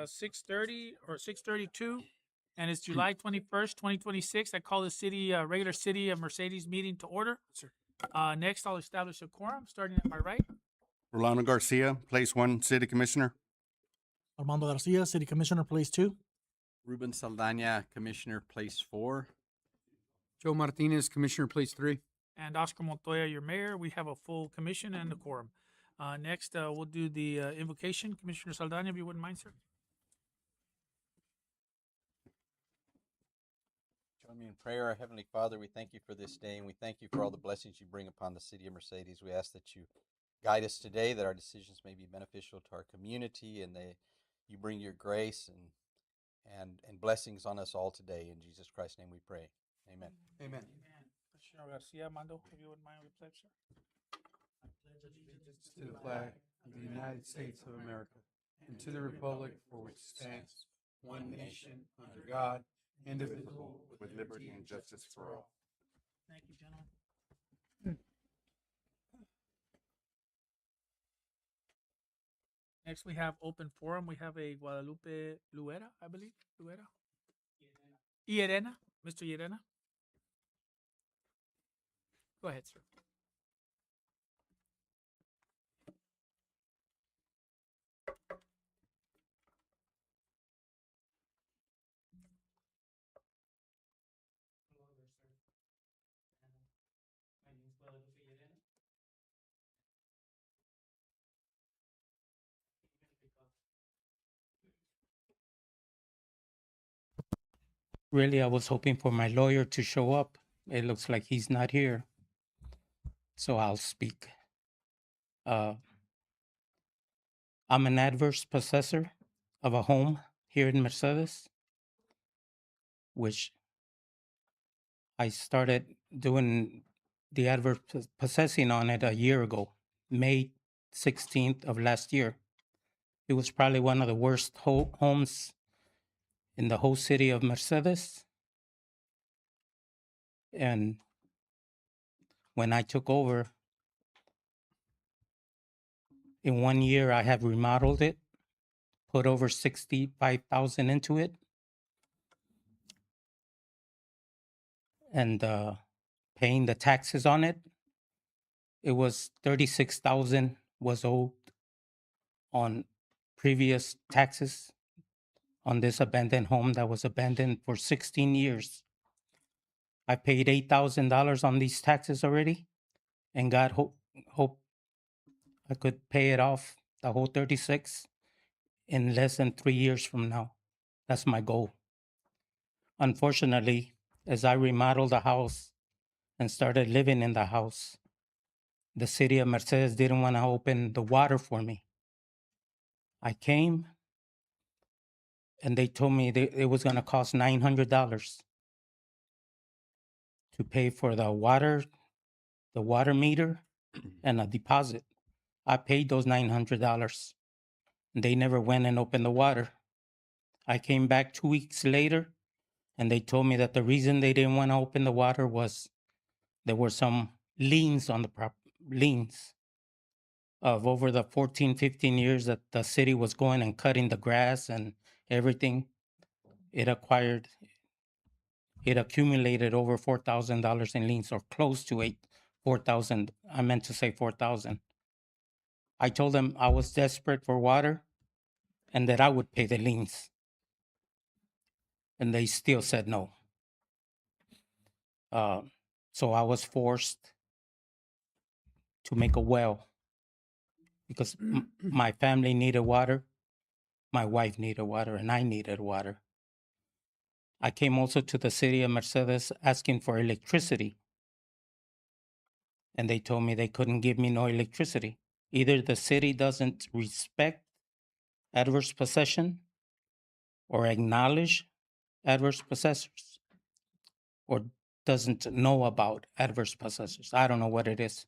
6:30 or 6:32, and it's July 21st, 2026. I call the city regular city of Mercedes meeting to order. Sir. Next, I'll establish a quorum, starting at my right. Rolando Garcia, Place 1, City Commissioner. Armando Garcia, City Commissioner, Place 2. Ruben Saldana, Commissioner, Place 4. Joe Martinez, Commissioner, Place 3. And Oscar Montoya, your mayor. We have a full commission and a quorum. Next, we'll do the invocation. Commissioner Saldana, if you wouldn't mind, sir. Join me in prayer. Our Heavenly Father, we thank you for this day, and we thank you for all the blessings you bring upon the city of Mercedes. We ask that you guide us today, that our decisions may be beneficial to our community, and that you bring your grace and blessings on us all today. In Jesus Christ's name we pray. Amen. Amen. Commissioner Garcia, Mando, if you wouldn't mind with the pledge, sir. To the flag of the United States of America and to the republic for which it stands, one nation, under God, indivisible, With liberty and justice for all. Thank you, gentlemen. Next, we have open forum. We have a Guadalupe Luera, I believe. Luera? Ierena. Mr. Ierena. Go ahead, sir. Really, I was hoping for my lawyer to show up. It looks like he's not here. So I'll speak. I'm an adverse possessor of a home here in Mercedes, which I started doing the adverse possessing on it a year ago, May 16th of last year. It was probably one of the worst homes in the whole city of Mercedes. And when I took over, in 1 year, I have remodeled it, put over $65,000 into it, and paying the taxes on it. It was $36,000 was owed on previous taxes on this abandoned home that was abandoned for 16 years. I paid $8,000 on these taxes already, and God hope I could pay it off, the whole 36, in less than 3 years from now. That's my goal. Unfortunately, as I remodeled the house and started living in the house, the city of Mercedes didn't want to open the water for me. I came, and they told me it was going to cost $900 to pay for the water meter, and a deposit. I paid those $900. They never went and opened the water. I came back 2 weeks later, and they told me that the reason they didn't want to open the water was there were some liens on the liens of over the 14, 15 years that the city was going and cutting the grass and everything. It accumulated over $4,000 in liens, or close to 4,000. I meant to say 4,000. I told them I was desperate for water and that I would pay the liens. And they still said no. So I was forced to make a well because my family needed water, my wife needed water, and I needed water. I came also to the city of Mercedes asking for electricity. And they told me they couldn't give me no electricity. Either the city doesn't respect adverse possession or acknowledge adverse possessors, or doesn't know about adverse possessors. I don't know what it is.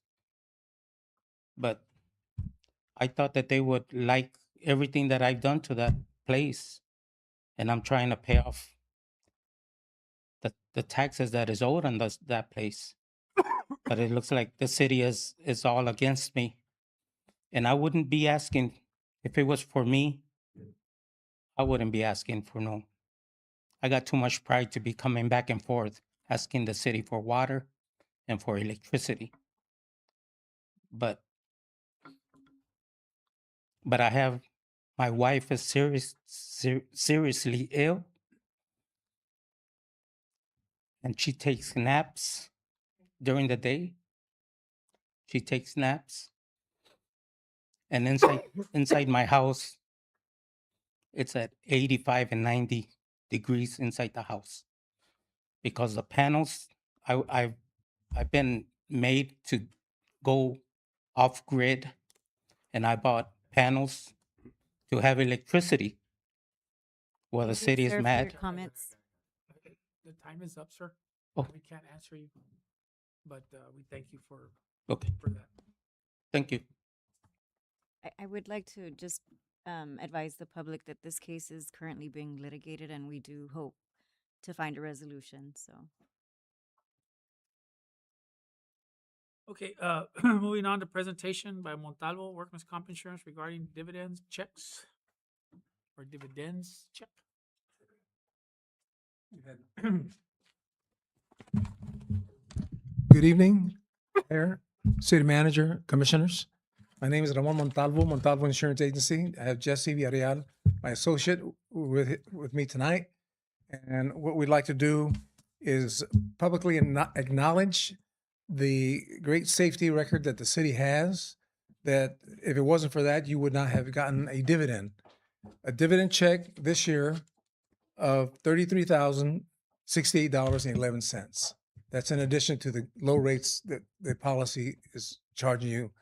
But I thought that they would like everything that I've done to that place. And I'm trying to pay off the taxes that is owed on that place. But it looks like the city is all against me. And I wouldn't be asking, if it was for me, I wouldn't be asking for no. I got too much pride to be coming back and forth asking the city for water and for electricity. But I have, my wife is seriously ill, and she takes naps during the day. She takes naps, and inside my house, it's at 85 and 90 degrees inside the house because the panels, I've been made to go off grid, and I bought panels to have electricity. Well, the Thank you, city is sir, for mad. your comments. The time is up, sir. Oh. We can't answer you, but we thank you for Okay, that. thank you. I would like to just advise the public that this case is currently being litigated, and we do hope to find a resolution. So, Okay, moving on to presentation by Montalvo, Workman's Comp Insurance regarding dividends checks or dividends check. Good evening, Mayor, City Manager, Commissioners. My name is Ramon Montalvo, Montalvo Insurance Agency. I have Jesse Villarreal, my associate, with me tonight. And what we'd like to do is publicly acknowledge the great safety record that the city has, that if it wasn't for that, you would not have gotten a dividend. A dividend check this year of $33,068.11. That's in addition to the low rates that the policy is charging you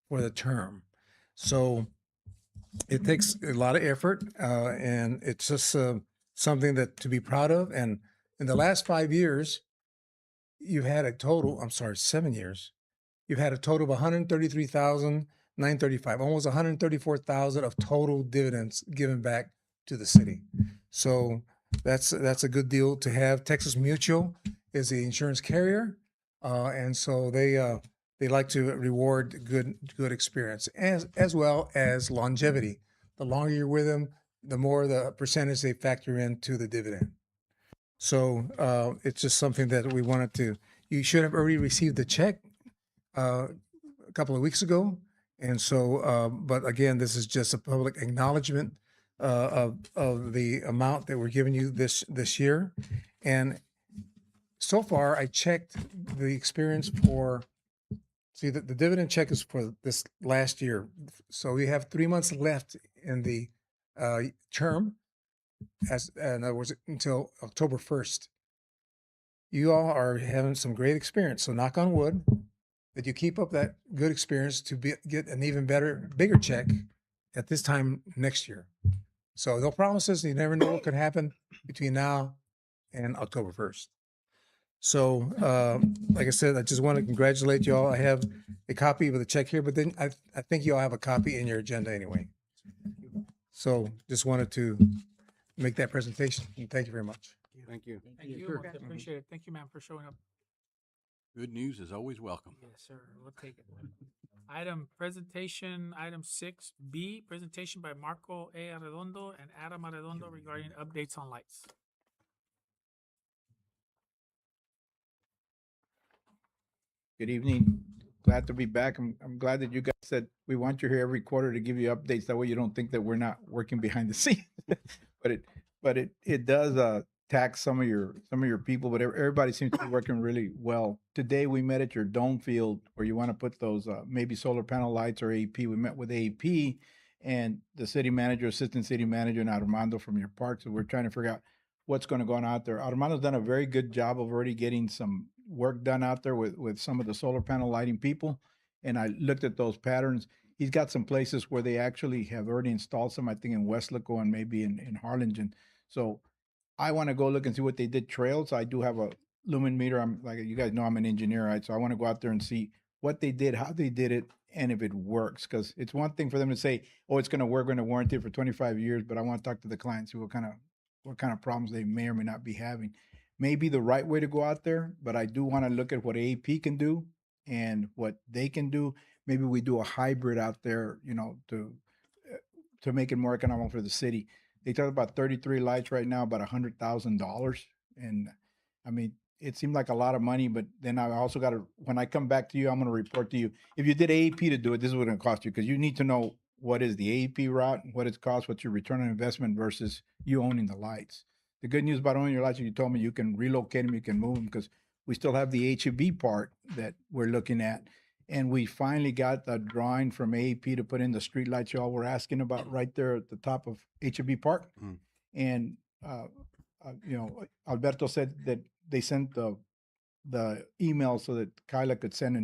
for the term. So it takes a lot of effort, and it's just something that to be proud of. And in the last 5 years, you've had a total, 7 years, you've had a total of 133,935, almost 134,000 of total dividends given back to the city. So that's a good deal to have. Texas Mutual is the insurance carrier, and so they like to reward good experience as well as longevity. The longer you're with them, the more the percentage they factor into the dividend. So it's just something that we wanted to. You should have already received the check a couple of weeks ago, and so. But again, this is just a public acknowledgement of the amount that we're giving you this year, and so far I checked the experience for. See, the dividend check is for this last year, so we have 3 months left in the term, in other words, until October 1st. You all are having some great experience, so knock on wood that you keep up that good experience to get an even better, bigger check at this time next year. So no promises. You never know what could happen between now and October 1st. So, like I said, I just want to congratulate you all. I have a copy of the check here, but then I think you all have a copy in your agenda anyway. So just wanted to make that presentation. And thank you very much. Thank you. Thank you. Much appreciate it. Thank you, ma'am, for showing up. Good news is always welcome. Yes, sir. We'll take it. Item 6B, presentation by Marco A. Arredondo and Adam Arredondo regarding updates on lights. Good evening. Glad to be back. I'm glad that you guys said we want you here every quarter to give you updates. That way you don't think that we're not working behind the scenes. but it does tax some of your people, but everybody seems to be working really well. Today we met at your dome field where you want to put those maybe solar panel lights or AP. We met with AP and the city manager, assistant city manager, and Armando from your parks. So we're trying to figure out what's going to go on out there. Armando's done a very good job of already getting some work done out there with some of the solar panel lighting people. And I looked at those patterns. He's got some places where they actually have already installed some, I think in Westlaco and maybe in Harlingen. So I want to go look and see what they did trails. I do have a lumen meter. I'm like, you guys know I'm an engineer, right? So I want to go out there and see what they did, how they did it, and if it works. Because it's one thing for them to say, oh, it's going to work, we're going to warranty it for 25 years, but I want to talk to the client, see what kind of problems they may or may not be having. Maybe the right way to go out there, but I do want to look at what AP can do and what they can do. Maybe we do a hybrid out there, to make it more economical for the city. They talk about 33 lights right now, about $100,000. And I mean, it seemed like a lot of money, but then I also got to, when I come back to you, I'm going to report to you. If you did AEP to do it, this is what it's going to cost you, because you need to know what is the AEP route, what it costs, what's your return on investment versus you owning the lights. The good news about owning your lights, you told me you can relocate them, you can move them, because we still have the HEB part that we're looking at. And we finally got the drawing from AEP to put in the street lights y'all were asking about right there at the top of HEB Park. Mm. And, you know, Alberto said that they sent the email so that Kyla could send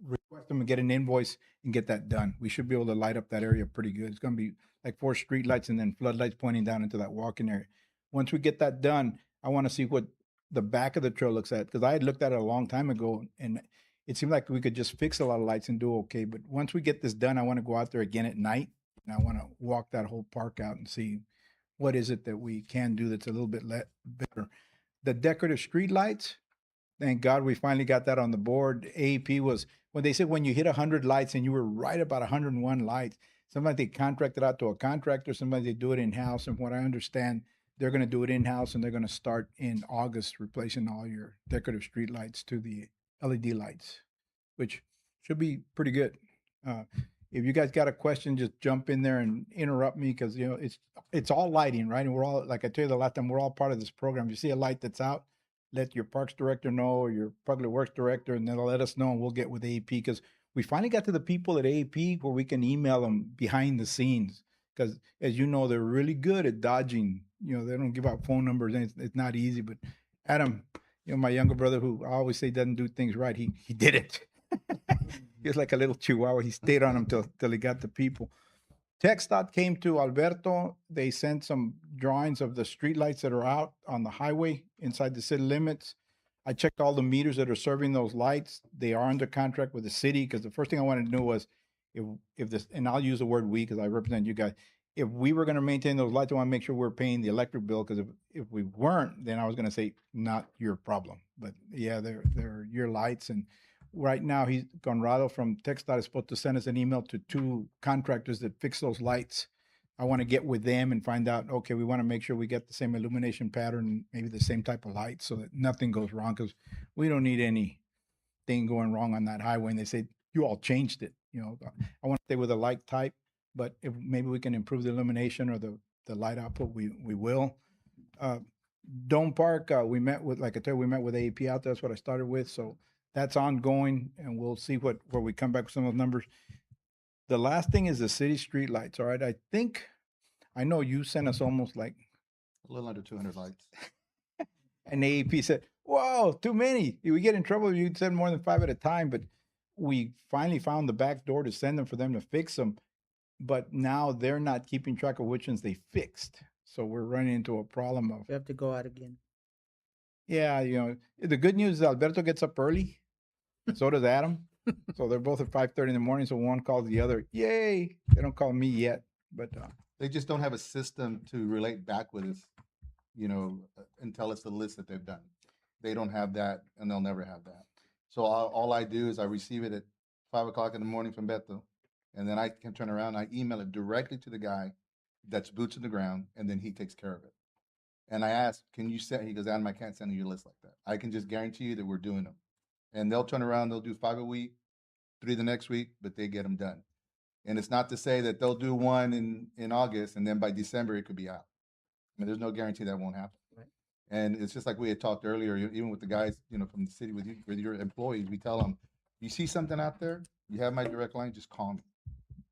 request them and get an invoice and get that done. We should be able to light up that area pretty good. It's gonna be like 4 street lights and then floodlights pointing down into that walking area. Once we get that done, I want to see what the back of the trail looks at, because I had looked at it a long time ago and it seemed like we could just fix a lot of lights and do okay. But once we get this done, I want to go out there again at night and I want to walk that whole park out and see what is it that we can do that's a little bit better. The decorative street lights, thank God we finally got that on the board. AEP was, when they said when you hit 100 lights and you were right about 101 lights, sometimes they contract it out to a contractor, sometimes they do it in-house. And what I understand, they're going to do it in-house and they're going to start in August replacing all your decorative street lights to the LED lights, which should be pretty good. If you guys got a question, just jump in there and interrupt me, because you know it's all lighting, right? And we're all, like I tell you the last time, we're all part of this program. If you see a light that's out, let your parks director know or your public works director, and they'll let us know and we'll get with AEP, because we finally got to the people at AEP where we can email them behind the scenes, because as you know, they're really good at dodging. You know, they don't give out phone numbers and it's not easy. But Adam, you know, my younger brother, who I always say doesn't do things right, he did it. He was like a little chihuahua. He stayed on him till he got the people. TxDOT came to Alberto. They sent some drawings of the streetlights that are out on the highway inside the city limits. I checked all the meters that are serving those lights. They are under contract with the city, because the first thing I wanted to know was if this, and I'll use the word we because I represent you guys, if we were going to maintain those lights, I want to make sure we're paying the electric bill, because if we weren't, then I was going to say, not your problem. But yeah, they're your lights. And right now, Conrado from TxDOT is supposed to send us an email to 2 contractors that fix those lights. I want to get with them and find out, okay, we want to make sure we get the same illumination pattern, maybe the same type of light, so that nothing goes wrong, because we don't need anything going wrong on that highway. And they say, you all changed it. You know, I want to stay with a light type, but if maybe we can improve the illumination or the light output, we will. Dome Park, we met with, like I tell you, we met with AEP out there. That's what I started with. So that's ongoing, and we'll see where we come back with some of those numbers. The last thing is the city street lights. All right. I know you sent us almost like A little under 200 lights. and AEP said, whoa, too many. We get in trouble if you send more than 5 at a time. But we finally found the back door to send them for them to fix them. But now they're not keeping track of which ones they fixed. So we're running into a problem of, We have to go out again. yeah, you know, the good news is Alberto gets up early. So does Adam. So they're both at 5:30 in the morning. So one calls the other. Yay. They don't call me yet, but They just don't have a system to relate back with us, you know, and tell us the list that they've done. They don't have that, and they'll never have that. So all I do is I receive it at 5 o'clock in the morning from Beto, and then I can turn around and I email it directly to the guy that's boots on the ground, and then he takes care of it. And I ask, can you send? He goes, Adam, I can't send you a list like that. I can just guarantee you that we're doing them. And they'll turn around, they'll do 5 a week, 3 the next week, but they get them done. And it's not to say that they'll do one in August and then by December it could be out. I mean, there's no guarantee that won't happen. Right. And it's just like we had talked earlier, even with the guys, you know, from the city with your employees, we tell them, you see something out there, you have my direct line, just call me.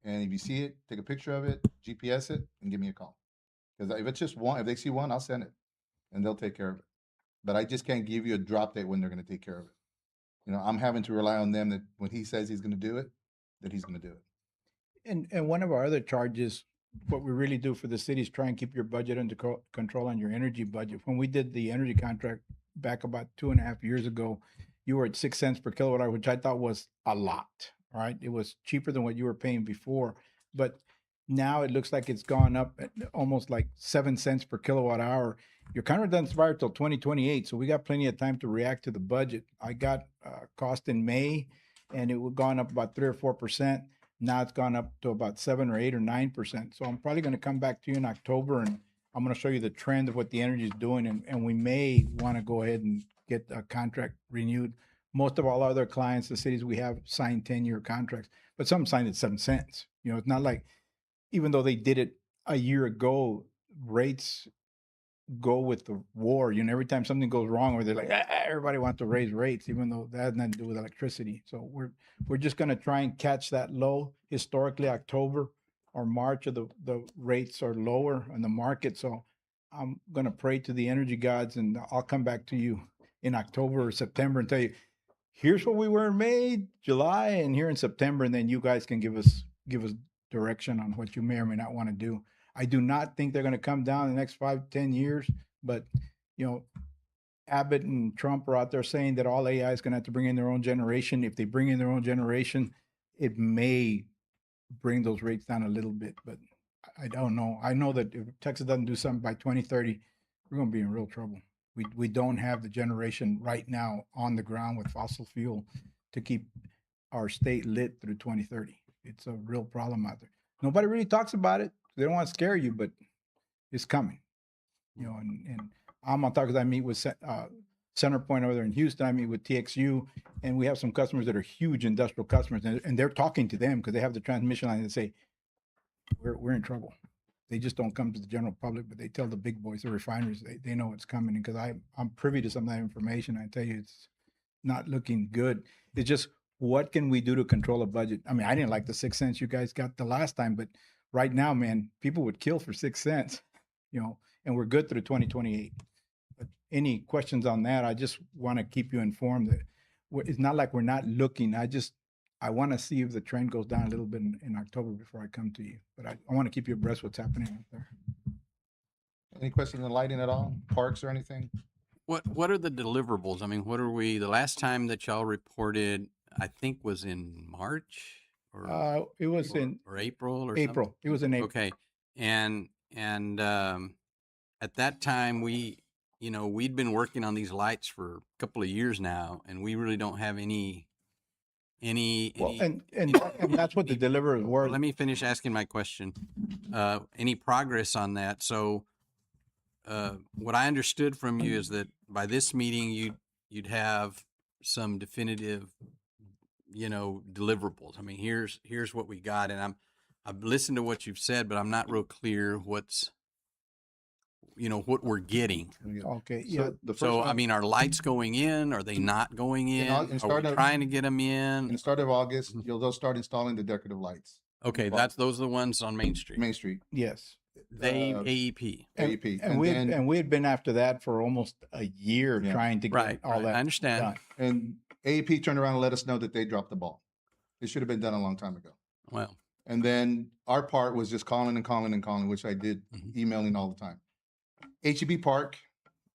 And if you see it, take a picture of it, GPS it, and give me a call. Because if it's just one, if they see one, I'll send it, and they'll take care of it. But I just can't give you a drop date when they're going to take care of it. You know, I'm having to rely on them that when he says he's going to do it, that he's going to do it. And one of our other charges, what we really do for the city is try and keep your budget under control on your energy budget. When we did the energy contract back about 2.5 years ago, you were at 6 cents per kilowatt hour, which I thought was a lot, right? It was cheaper than what you were paying before. But now it looks like it's gone up at almost like 7 cents per kilowatt hour. Your contract doesn't expire till 2028, so we got plenty of time to react to the budget. I got cost in May, and it was gone up about 3 or 4%. Now it's gone up to about 7 or 8 or 9%. So I'm probably going to come back to you in October and I'm going to show you the trend of what the energy is doing. And we may want to go ahead and get a contract renewed. Most of all other clients, the cities we have signed 10-year contracts, but some signed at 7 cents. You know, it's not like, even though they did it a year ago, rates go with the war. You know, every time something goes wrong, or they're like, everybody wants to raise rates, even though that has nothing to do with electricity. So we're just going to try and catch that low. Historically, October or March of the rates are lower in the market. So I'm going to pray to the energy gods, and I'll come back to you in October or September and tell you, here's what we were in May, July, and here in September, and then you guys can give us direction on what you may or may not want to do. I do not think they're going to come down in the next 5, 10 years, but you know, Abbott and Trump are out there saying that all AI is going to have to bring in their own generation. If they bring in their own generation, it may bring those rates down a little bit, but I don't know. I know that if Texas doesn't do something by 2030, we're going to be in real trouble. We don't have the generation right now on the ground with fossil fuel to keep our state lit through 2030. It's a real problem out there. Nobody really talks about it. They don't want to scare you, but it's coming. You know, and I'm on top because I meet with CenterPoint over there in Houston. I meet with TXU, and we have some customers that are huge industrial customers, and they're talking to them because they have the transmission line and say, we're in trouble. They just don't come to the general public, but they tell the big boys, the refineries, they know it's coming. Because I'm privy to some of that information. I tell you, it's not looking good. It's just, what can we do to control a budget? I mean, I didn't like the 6 cents you guys got the last time, but right now, man, people would kill for 6 cents, you know, and we're good through 2028. But any questions on that? I just want to keep you informed that it's not like we're not looking. I want to see if the trend goes down a little bit in October before I come to you. But I want to keep you abreast what's happening out there. Any questions on lighting at all? Parks or anything? What are the deliverables? I mean, what are we, the last time that y'all reported, I think was in March or It was in April or April. something? It was in April. Okay. And at that time we'd been working on these lights for a couple of years now, and we really don't have any Well, and that's what the deliverers were. Let me finish asking my question. Any progress on that? So, what I understood from you is that by this meeting, you'd have some definitive, deliverables. I mean, here's what we got, and I've listened to what you've said, but I'm not real clear what we're getting. Okay, So yeah. the first So, one, I mean, are lights going in? Are they not going in? Au- in Are start we of- trying to get them in in? the start of August, they'll start installing the decorative lights. Okay, Well, those are the ones on Main Street. Main Street, Yes. They uh, AEP. AEP. And we had been after that for almost a year Yeah. trying to get Right. all right, that I understand. done. And AEP turned around and let us know that they dropped the ball. It should have been done a long time ago. Well, And then our part was just calling and calling and calling, which I did, Mhm. emailing all the time. HEB Park,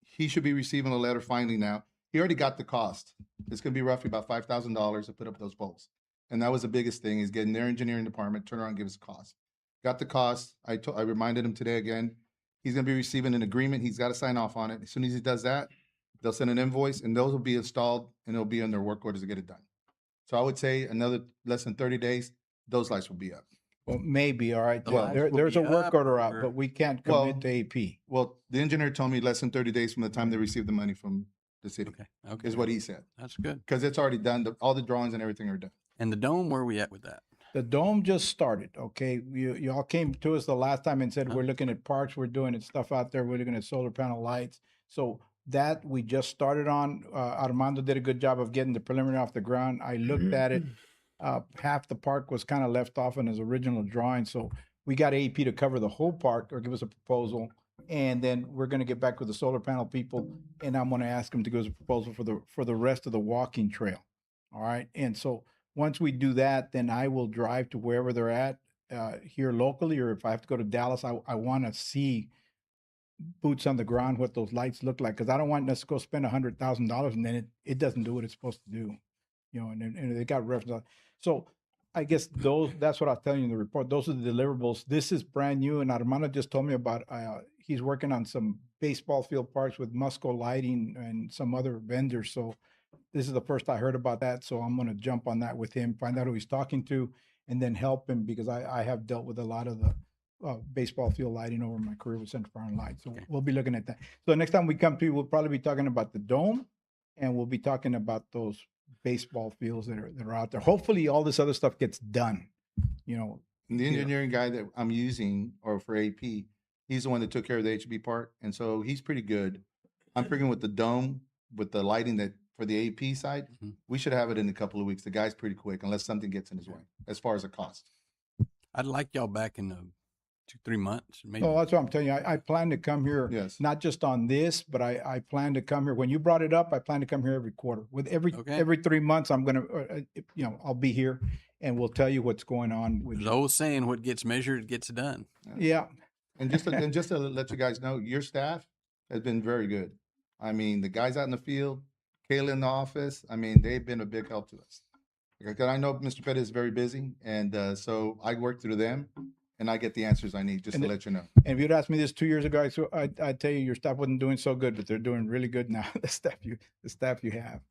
he should be receiving a letter finally now. He already got the cost. It's gonna be roughly about $5,000 to put up those poles. And that was the biggest thing, is getting their engineering department, turn around and give us a cost. Got the cost. I reminded him today again, he's gonna be receiving an agreement. He's got to sign off on it. As soon as he does that, they'll send an invoice and those will be installed and it'll be in their work orders to get it done. So I would say another less than 30 days, those lights will be up. Well, maybe, all right. The Well, lights There, will there's be a work up, order out, or- but we can't Well, commit to AP. Well, the engineer told me less than 30 days from the time they receive the money from the city, Okay. Okay. is what he said. That's good. Because it's already done. All the drawings and everything are done. And the dome, where are we at with that? The dome just started, okay? Y'all came to us the last time and said, Huh? we're looking at parks, we're doing stuff out there, we're looking at solar panel lights. So that we just started on. Armando did a good job of getting the preliminary off the ground. I looked at it. Half the park was kind of left off in his original drawing. So we got AP to cover the whole park or give us a proposal. And then we're going to get back with the solar panel people, and I'm going to ask them to give us a proposal for the rest of the walking trail. All right. And so once we do that, then I will drive to wherever they're at here locally, or if I have to go to Dallas, I want to see boots on the ground what those lights look like, because I don't want us to go spend $100,000 and then it doesn't do what it's supposed to do, and they got reference. So I guess that's what I'll tell you in the report. Those are the deliverables. This is brand new, and Armando just told me about. He's working on some baseball field parks with Musco Lighting and some other vendors. So this is the first I heard about that. So I'm going to jump on that with him, find out who he's talking to, and then help him because I have dealt with a lot of the baseball field lighting over my career with Central Fire and Light. So Okay. we'll be looking at that. So next time we come to you, we'll probably be talking about the dome, and we'll be talking about those baseball fields that are out there. Hopefully, all this other stuff gets done. You know, And the Yeah. engineering guy that I'm using, or for AP, he's the one that took care of the HB part, and so he's pretty good. I'm figuring with the dome, with the lighting that for the AP side, Mhm. we should have it in a couple of weeks. The guy's pretty quick, unless something gets in his way, as far as the cost. I'd like y'all back in 2-3 months, maybe. oh, that's what I'm telling you. I plan to come here. Yes. Not just on this, but I plan to come here. When you brought it up, I plan to come here every quarter. With Okay. every 3 months, I'm gonna, I'll be here, and we'll tell you what's going on with. There's an old saying, what gets measured gets done. Yeah, And just to let you guys know, your staff has been very good. I mean, the guys out in the field, Kayla in the office, I mean, they've been a big help to us. Because I know Mr. Pettit is very busy, and so I work through them, and I get the answers I need, just And to the- let you know. and if you'd asked me this 2 years ago, I'd tell you your staff wasn't doing so good, but they're doing really good now. The staff you have,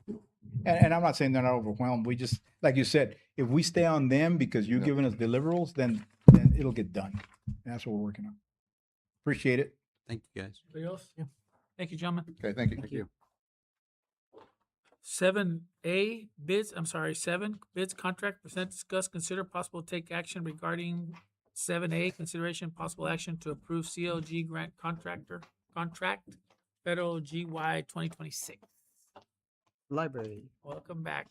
and I'm not saying they're not overwhelmed. We just, like you said, if we stay on them because you're Yep. giving us deliverables, then it'll get done. And that's what we're working on. Appreciate it. Thank you, guys. Anybody else? Thank you, gentlemen. Okay, thank you. Thank you. 7A bids, I'm sorry, 7 bids contract, present, discuss, consider possible take action regarding 7A, consideration possible action to approve CLG grant contract, federal GY 2026. Library. Welcome back.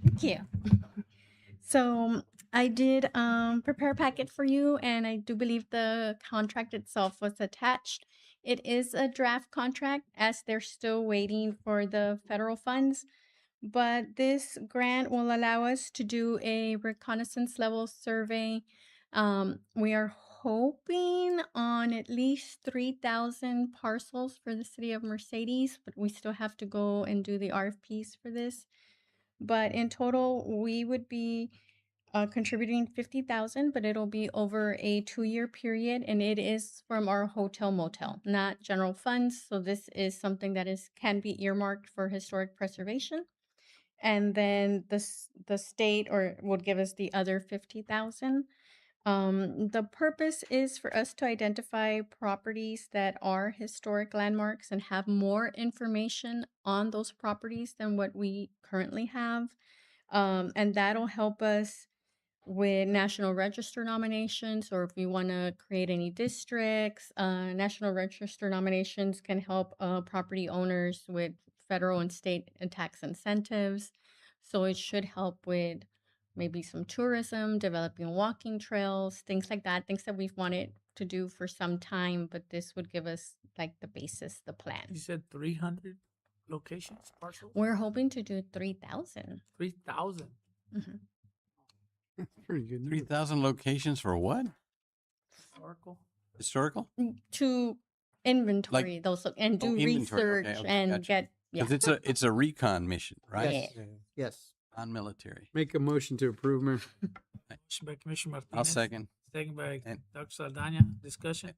Thank you. So I did prepare a packet for you, and I do believe the contract itself was attached. It is a draft contract as they're still waiting for the federal funds, but this grant will allow us to do a reconnaissance level survey. We are hoping on at least 3,000 parcels for the city of Mercedes, but we still have to go and do the RFPs for this. But in total, we would be contributing 50,000, but it'll be over a 2-year period, and it is from our hotel motel, not general funds. So this is something that can be earmarked for historic preservation, and then the state would give us the other 50,000. The purpose is for us to identify properties that are historic landmarks and have more information on those properties than what we currently have. And that'll help us with National Register nominations, or if we want to create any districts. National Register nominations can help property owners with federal and state tax incentives. So it should help with maybe some tourism, developing walking trails, things like that, things that we've wanted to do for some time, but this would give us like the basis, the You plan. said 300 locations, parcels? We're hoping to do 3,000. 3,000. Mhm. Pretty good. 3,000 locations for what? Historical? Historical? To inventory those and do inventory. research Okay, okay, and gotcha. get Because it's a recon mission, right? Yeah. Yes. Non-military. Make a motion to approve, Mayor. Motion by Commissioner Martinez. I'll second. Second by And- Dr. Saldana. Discussion?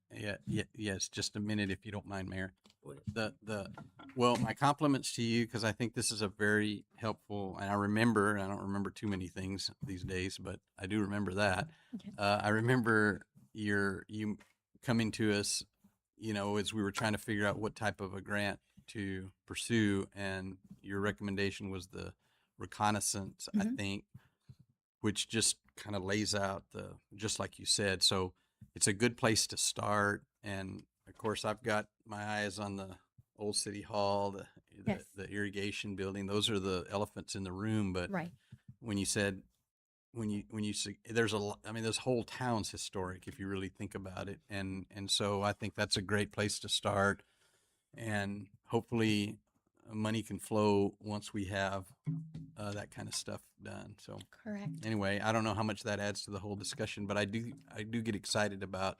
Yes, just a minute if you don't mind, Mayor. Go ahead. Well, my compliments to you because I think this is a very helpful, and I don't remember too many things these days, but I do remember that. Okay. I remember you coming to us, as we were trying to figure out what type of a grant to pursue, and your recommendation was the reconnaissance, I Mhm. think, which just kind of lays out just like you said. So it's a good place to start. And of course, I've got my eyes on the old city hall, Yes. the irrigation building. Those are the elephants in the room. But right. when you said, when you say there's this whole town's historic if you really think about it. And so I think that's a great place to start. And hopefully money can flow once we have that kind of stuff done. So Correct. anyway, I don't know how much that adds to the whole discussion, but I do get excited about.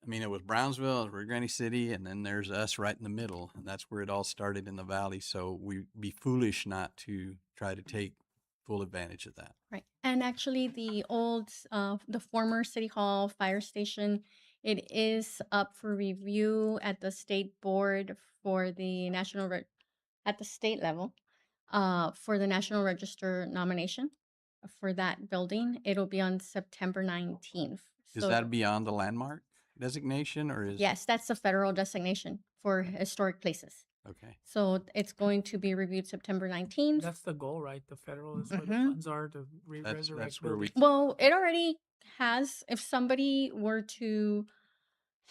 I mean, it was Brownsville, it was Rio Grande City, and then there's us right in the middle, and that's where it all started in the valley. So we'd be foolish not to try to take full advantage of that. Right. And actually, the former City Hall fire station, it is up for review at the state board for the at the state level, for the National Register nomination. for that building. It'll be on September 19th. Is So that beyond the landmark designation or is? yes, that's the federal designation for historic places. Okay. So it's going to be reviewed September 19th. That's the goal, right? The federal is where the Mhm. funds are to resurrect That's where we, buildings. Well, it already has. If somebody were to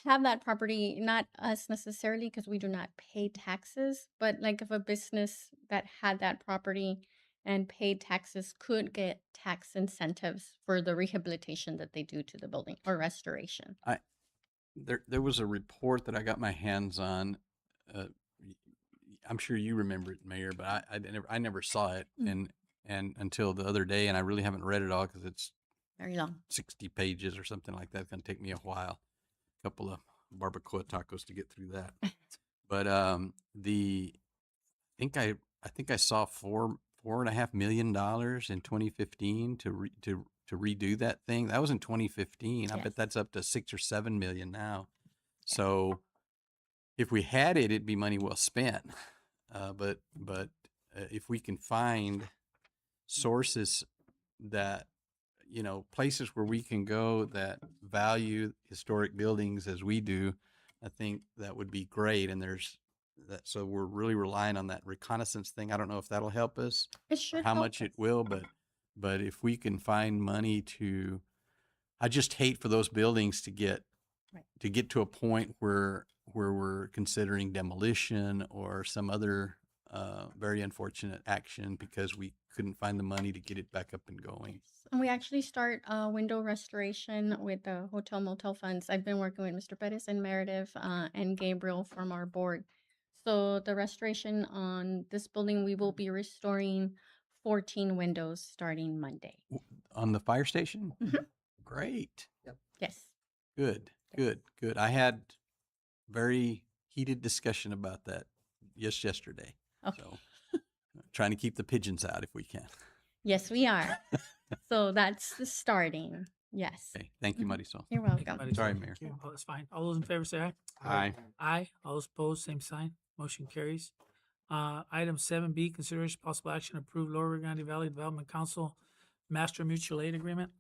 have that property, not us necessarily, because we do not pay taxes, but like if a business that had that property and paid taxes could get tax incentives for the rehabilitation that they do to the building or restoration. there was a report that I got my hands on. I'm sure you remember it, Mayor, but I never saw it, Mm. and until the other day, and I really haven't read it all because it's Very long. 60 pages or something like that. It's gonna take me a while, a couple of barbacoa tacos to get through that. But I think I saw $4.5 million in 2015 to redo that thing. That was in 2015. I Yes. bet that's up to 6 or 7 million now. So if we had it, it'd be money well spent. But if we can find sources that, places where we can go that value historic buildings as we do, I think that would be great. And so we're really relying on that reconnaissance thing. I don't know if that'll help us It or should how help much it us. will, but if we can find money I just hate for those buildings to get Right. to a point where we're considering demolition or some other very unfortunate action because we couldn't find the money to get it back up and going. And we actually start window restoration with the hotel motel funds. I've been working with Mr. Perez and Meredith and Gabriel from our board. So the restoration on this building, we will be restoring 14 windows starting Monday. On the fire station? Mhm. Great. Yes. Good. I had very heated discussion about that yesterday. Okay. So trying to keep the pigeons out if we can. Yes, we are. So that's the starting. Yes. Okay. Thank you, Mhm. Marisol. You're Thank you, welcome. Marisol. Sorry, Mayor. Oh, that's fine. All those in favor say aye. Aye. Aye. All those opposed, same sign. Motion carries. Item 7B, consideration possible action to approve Lower Rio Grande Valley Development Council Master Mutual Aid Agreement.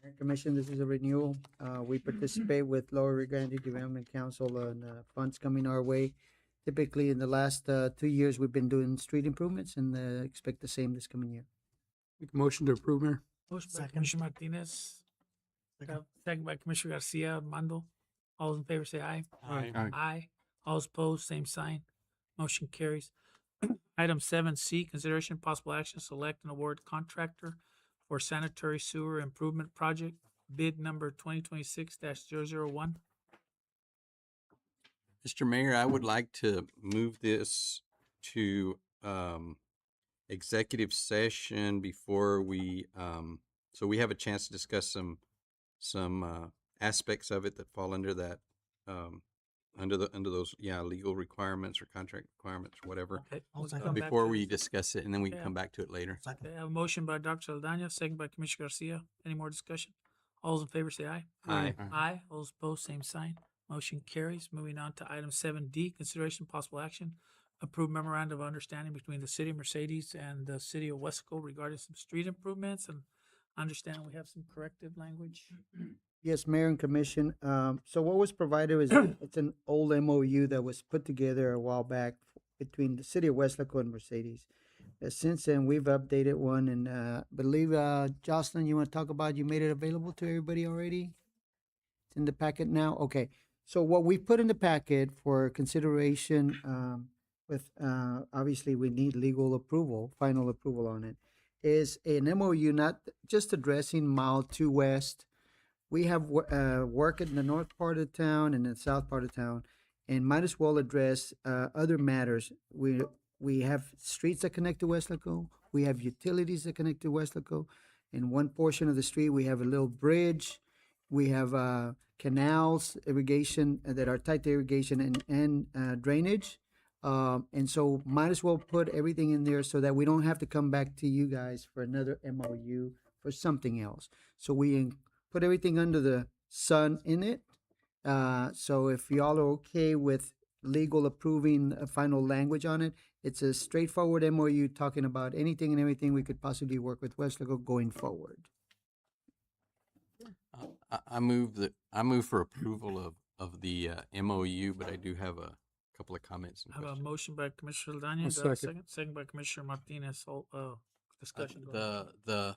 Mayor Commission, this is a renewal. We participate with Lower Rio Grande Development Council on funds coming our way. Typically, in the last 2 years, we've been doing street improvements and expect the same this coming year. Make a motion to approve, Mayor. Motion by Second. Commissioner Martinez, Second. second by Commissioner Garcia Armando. All those in favor say aye. Aye. Aye. All those opposed, same sign. Motion carries. Item 7C, consideration possible action, select and award contractor for sanitary sewer improvement project, bid number 2026-001. Mr. Mayor, I would like to move this to executive session before we so we have a chance to discuss some aspects of it that fall under that under those legal requirements or contract requirements or whatever Okay. I'll we'll second. come back before to we this. discuss it and then we can Yeah. come back to it later. Second. Okay, I have a motion by Dr. Saldana, second by Commissioner Garcia. Any more discussion? All those in favor say aye. Aye. Aye. All those opposed, same sign. Motion carries. Moving on to item 7D, consideration possible action. Approve memorandum of understanding between the city of Mercedes and the city of Wesco regarding some street improvements, and I understand we have some corrective language. Yes, Mayor and Commission. So what was provided is it's an old MOU that was put together a while back between the city of Westlaco and Mercedes. Since then, we've updated one and believe Jocelyn, you want to talk about? You made it available to everybody already. It's in the packet now. Okay. So what we put in the packet for consideration, with obviously we need legal approval, final approval on it, is an MOU not just addressing Mile 2 West. We have work in the north part of town and the south part of town, and might as well address other matters. We have streets that connect to Westlaco. We have utilities that connect to Westlaco. In one portion of the street, we have a little bridge. We have canals, irrigation that are tied to irrigation and drainage. And so might as well put everything in there so that we don't have to come back to you guys for another MOU for something else. So we put everything under the sun in it. So if y'all are okay with legal approving a final language on it. It's a straightforward MOU talking about anything and everything we could possibly work with Westlaco going forward. I move for approval of the MOU, but I do have a couple of comments and I have a questions. motion by Commissioner Ladanya. I'll Do I have a second. second by Commissioner Martinez. All, discussion. Go ahead.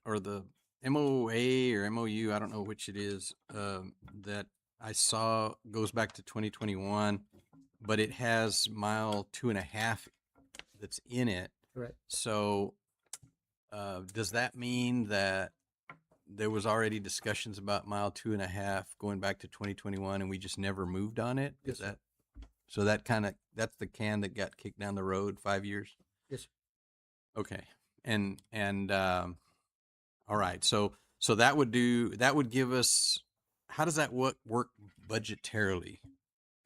Or the MOA or MOU, I don't know which it is, that I saw goes back to 2021, but it has mile 2.5 that's in it. Correct. So, does that mean that there was already discussions about mile 2.5 going back to 2021 and we just never moved on it? Yes, Is sir. that, so that's the can that got kicked down the road 5 years? Yes, sir. Okay. And all right. So that would give us, how does that work budgetarily?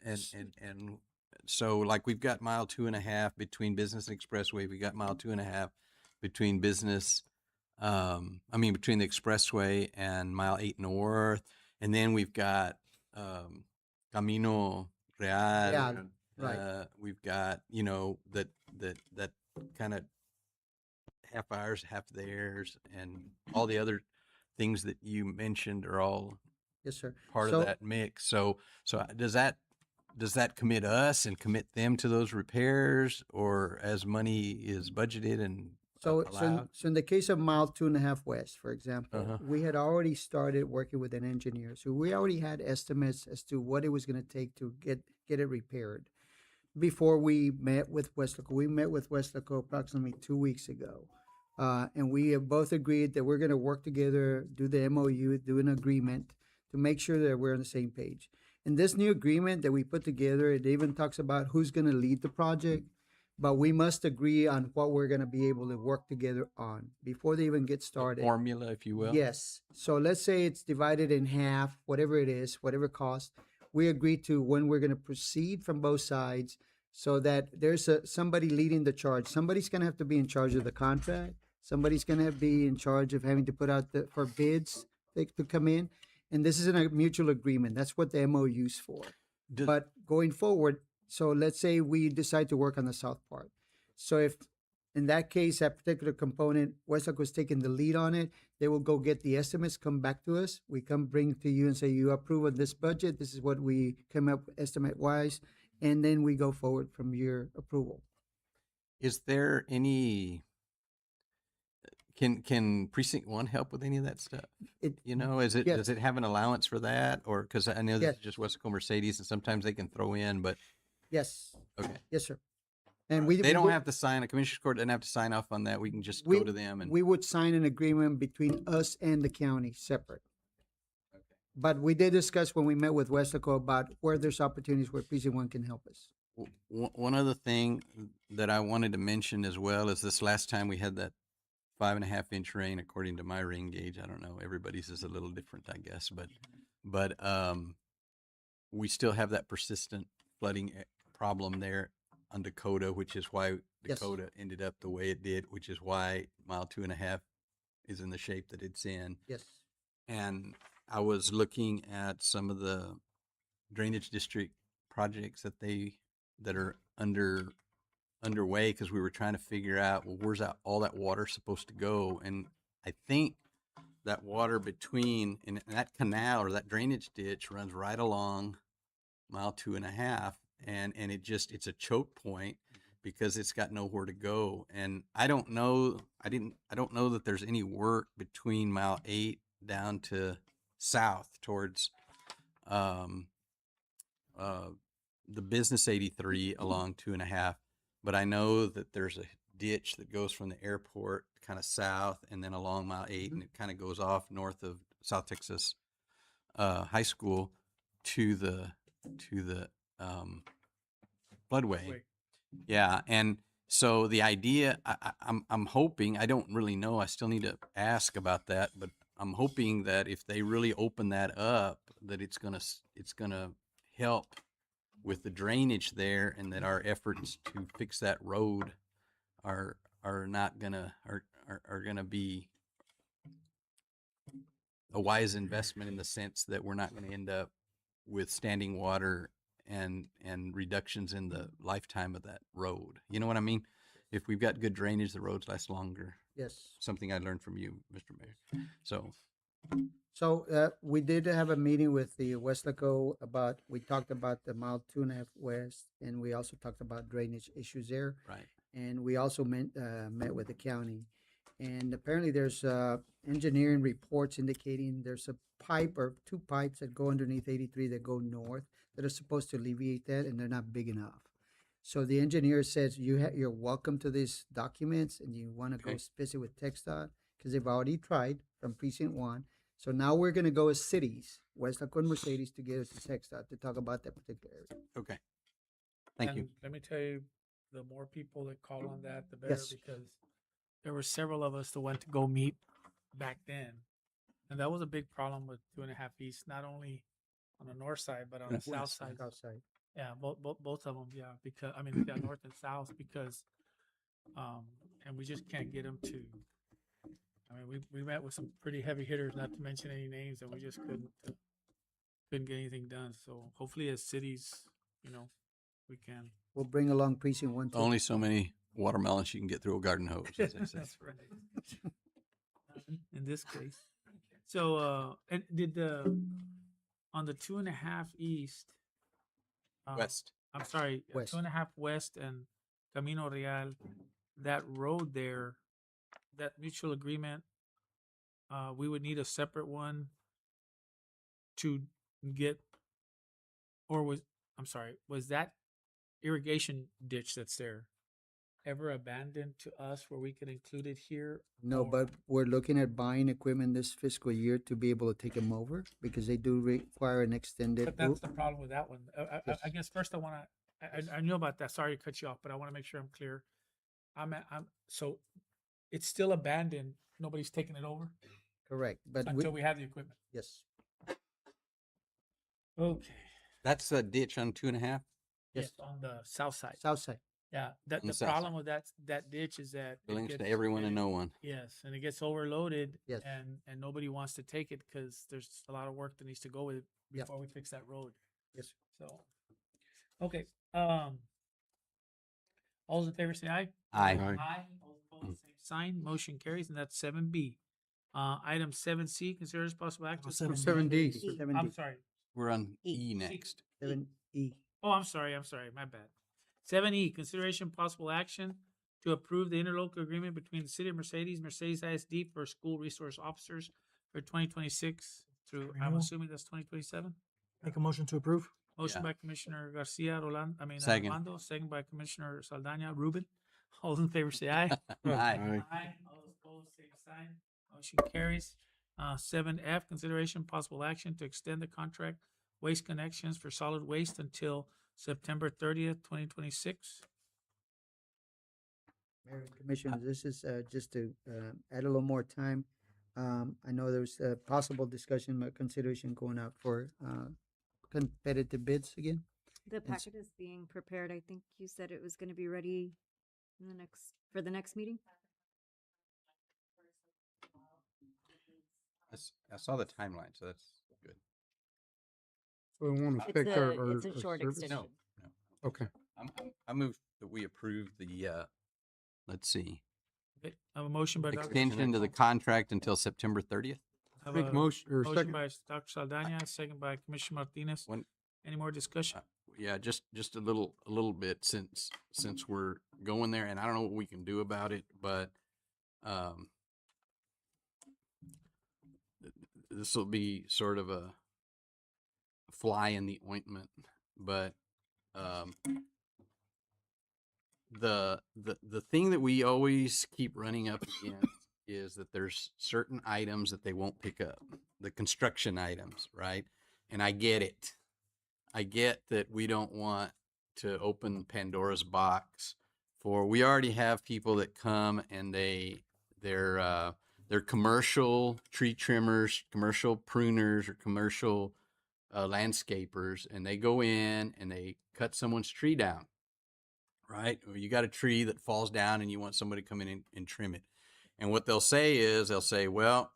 And so like we've got mile 2.5 between Business and Expressway. We got mile 2.5 between Business, between the Expressway and mile 8 North. And then we've got, Camino Real. Yeah, right. We've got, that kind of half ours, half theirs, and all the other things that you mentioned are all Yes, sir. part So- of that mix. So does that commit us and commit them to those repairs, or as money is budgeted and allowed? So in the case of mile 2.5 west, for example, Uh-huh. we had already started working with an engineer. So we already had estimates as to what it was going to take to get it repaired. Before we met with Westlaco, we met with Westlaco approximately 2 weeks ago. And we have both agreed that we're going to work together, do the MOU, do an agreement to make sure that we're on the same page. In this new agreement that we put together, it even talks about who's going to lead the project, but we must agree on what we're going to be able to work together on before they even get started. Formula, if you will. Yes. So let's say it's divided in half, whatever it is, whatever cost. We agree to when we're going to proceed from both sides so that there's somebody leading the charge. Somebody's going to have to be in charge of the contract. Somebody's going to be in charge of having to put out for bids to come in. And this is a mutual agreement. That's what the MOU's for. But going forward, so let's say we decide to work on the south part. So if in that case, that particular component, Westlaco is taking the lead on it, they will go get the estimates, come back to us. We come bring to you and say, you approve of this budget. This is what we come up estimate wise. And then we go forward from your approval. Is there any, can Precinct 1 help with any of that stuff? Does it have an allowance for that? Or, because I know this Yes. is just Westlaco Mercedes and sometimes they can throw in, but Yes. okay. Yes, sir. And They don't have to sign, a commissioner's court doesn't have to sign off on that. We can just go to them and. we would sign an agreement between us and the county separate. But we did discuss when we met with Westlaco about where there's opportunities where Precinct 1 can help us. One other thing that I wanted to mention as well is this last time we had that 5.5-inch rain, according to my rain gauge. I don't know, everybody's is a little different, I guess, but we still have that persistent flooding problem there on Dakota, which is why Yes. Dakota ended up the way it did, which is why mile 2.5 is in the shape that it's in. Yes. And I was looking at some of the drainage district projects that are underway, because we were trying to figure out, well, where's all that water supposed to go? And I think that water between, and that canal or that drainage ditch runs right along mile 2.5, and it's a choke point because it's got nowhere to go. And I don't know that there's any work between mile 8 down to south towards the Business 83 along 2.5, but I know that there's a ditch that goes from the airport kind of south and then along mile 8, and it kind of goes off north of South Texas High School to the floodway. Yeah, and so the idea, I'm hoping, I don't really know, I still need to ask about that, but I'm hoping that if they really open that up, that it's gonna help with the drainage there, and that our efforts to fix that road are gonna be a wise investment, in the sense that we're not gonna end up with standing water and reductions in the lifetime of that road. You know what I mean? If we've got good drainage, the roads last longer. Yes. Something I learned from you, Mr. Mayor. So, we did have a meeting with the Westlaco about, we talked about the mile 2.5 west, and we also talked about drainage issues there. Right. And we also met with the county. And apparently there's, engineering reports indicating there's a pipe or two pipes that go underneath 83 that go north that are supposed to alleviate that, and they're not big enough. So the engineer says you're welcome to these documents, and you want to go Okay. visit with TxDOT, because they've already tried from precinct 1. So now we're gonna go as cities, Westlaco and Mercedes, together to TxDOT to talk about that particular area. Okay. Thank you. And let me tell you, the more people that call on that, the better, Yes. because there were several of us that went to go meet back then. And that was a big problem with 2.5 East, not only on the north side, but on the south side. Outside. Yeah, both of them, yeah, because, I mean, yeah, north and south, because, and we just can't get them to, I mean, we met with some pretty heavy hitters, not to mention any names, and we just couldn't get anything done. So hopefully as cities, you know, we can. We'll bring along precinct 1 too. Only so many watermelons you can get through a garden hose, as they say. That's right. In this case. So, and did on the 2.5 East, West. I'm sorry, West. 2.5 West and Camino Real, that road there, that mutual agreement, we would need a separate one to get, was that irrigation ditch that's there ever abandoned to us where we could include it here? No, Or- but we're looking at buying equipment this fiscal year to be able to take them over, because they do require an extended. But that's the problem with that one. Yes. I guess first I want to, I know about that. Sorry to cut you off, but I want to make sure I'm clear. So it's still abandoned. Nobody's taking it over Correct, but until we have the equipment. yes, Okay. That's a ditch on 2.5. Yes. Yes, on the south side. south side. Yeah, On the the south problem with that ditch is that it Belongs to gets- everyone and it- no one. Yes, and it gets overloaded. Yes. And nobody wants to take it because there's a lot of work that needs to go with it Yep. before we fix that road. Yes. So, okay, all those in favor say aye. Aye. Aye. All opposed, same sign. Motion carries, and that's 7B. Item 7C, considers possible action. to approve- 7D. E. 7D. I'm sorry. We're on E. E next. 7E. Oh, I'm sorry, my bad. 7E, consideration possible action to approve the interlocal agreement between the city of Mercedes, Mercedes ISD for school resource officers for 2026 through, I'm Renewal. assuming that's 2027? Make a motion to approve. Motion Yeah. by Commissioner Garcia, Second. Armando, second by Commissioner Saldana, Ruben. All those in favor say aye. Aye. Aye. All those opposed, same sign. Motion carries. 7F, consideration possible action to extend the contract Waste Connections for solid waste until September 30th, 2026. Mayor and Commissioners, this is just to add a little more time. I know there's a possible discussion about consideration going out for competitive bids again. The s- packet is being prepared. I think you said it was going to be ready in for the next meeting? I saw the timeline, so that's good. So we want to It's affect our, it's a short service? extension. No. Okay. I move that we approve the, let's see, Okay, I have a motion by Dr. extension to the contract until September 30th. I have Make a motion, or motion second. by Dr. Saldana, second by Commissioner Martinez. One- Any more discussion? Yeah, just a little bit since we're going there, and I don't know what we can do about it, but this will be sort of a fly in the ointment, but the thing that we always keep running up against is that there's certain items that they won't pick up, the construction items, right? And I get it. I get that we don't want to open Pandora's box for, we already have people that come and they're commercial tree trimmers, commercial pruners, or commercial landscapers, and they go in and they cut someone's tree down, right? Or you got a tree that falls down and you want somebody to come in and trim it. And what they'll say, well,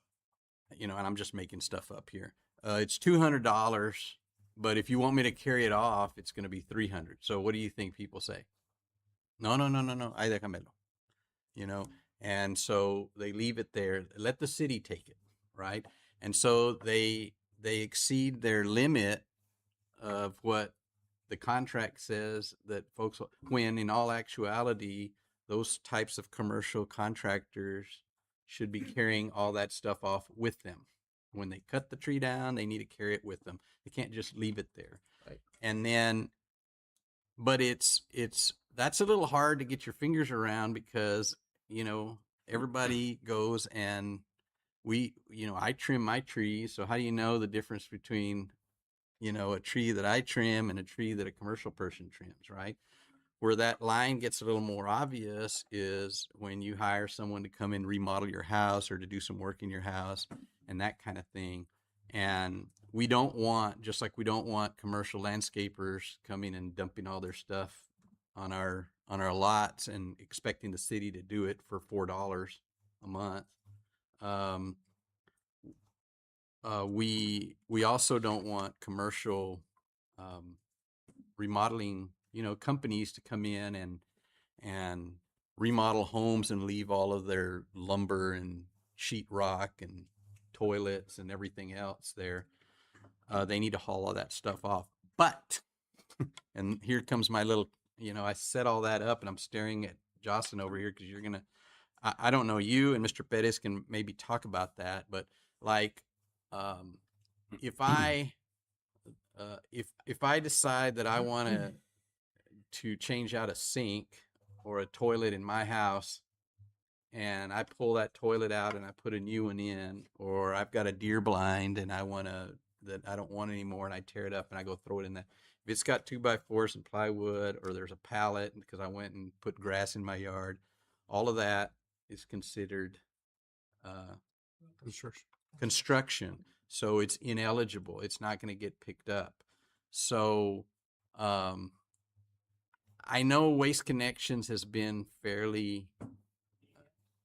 and I'm just making stuff up here. It's $200, but if you want me to carry it off, it's going to be 300. So what do you think people say? No, no, no, no, no. Ay, déjamelo. You know, and so they leave it there. Let the city take it, right? And so they exceed their limit of what the contract says that folks, when in all actuality, those types of commercial contractors should be carrying all that stuff off with them. When they cut the tree down, they need to carry it with them. They can't just leave it there. Right. And then, but that's a little hard to get your fingers around because, you know, everybody goes and I trim my trees. So how do you know the difference between, you know, a tree that I trim and a tree that a commercial person trims, right? Where that line gets a little more obvious is when you hire someone to come and remodel your house or to do some work in your house and that kind of thing. And we don't want, just like we don't want commercial landscapers coming and dumping all their stuff on our lots and expecting the city to do it for $4 a month. We also don't want commercial remodeling, you know, companies to come in and remodel homes and leave all of their lumber and sheetrock and toilets and everything else there. They need to haul all that stuff off. But, and here comes my little, you know, I set all that up and I'm staring at Jocelyn over here because you're going to, I don't know, you and Mr. Perez can maybe talk about that, but like, if I decide that I want to change out a sink or a toilet in my house and I pull that toilet out and I put a new one in, or I've got a deer blind and I don't want anymore and I tear it up and I go throw it in that. If it's got 2x4s and plywood, or there's a pallet because I went and put grass in my yard, all of that is considered construction. So it's ineligible. It's not going to get picked up. So I know Waste Connections has been fairly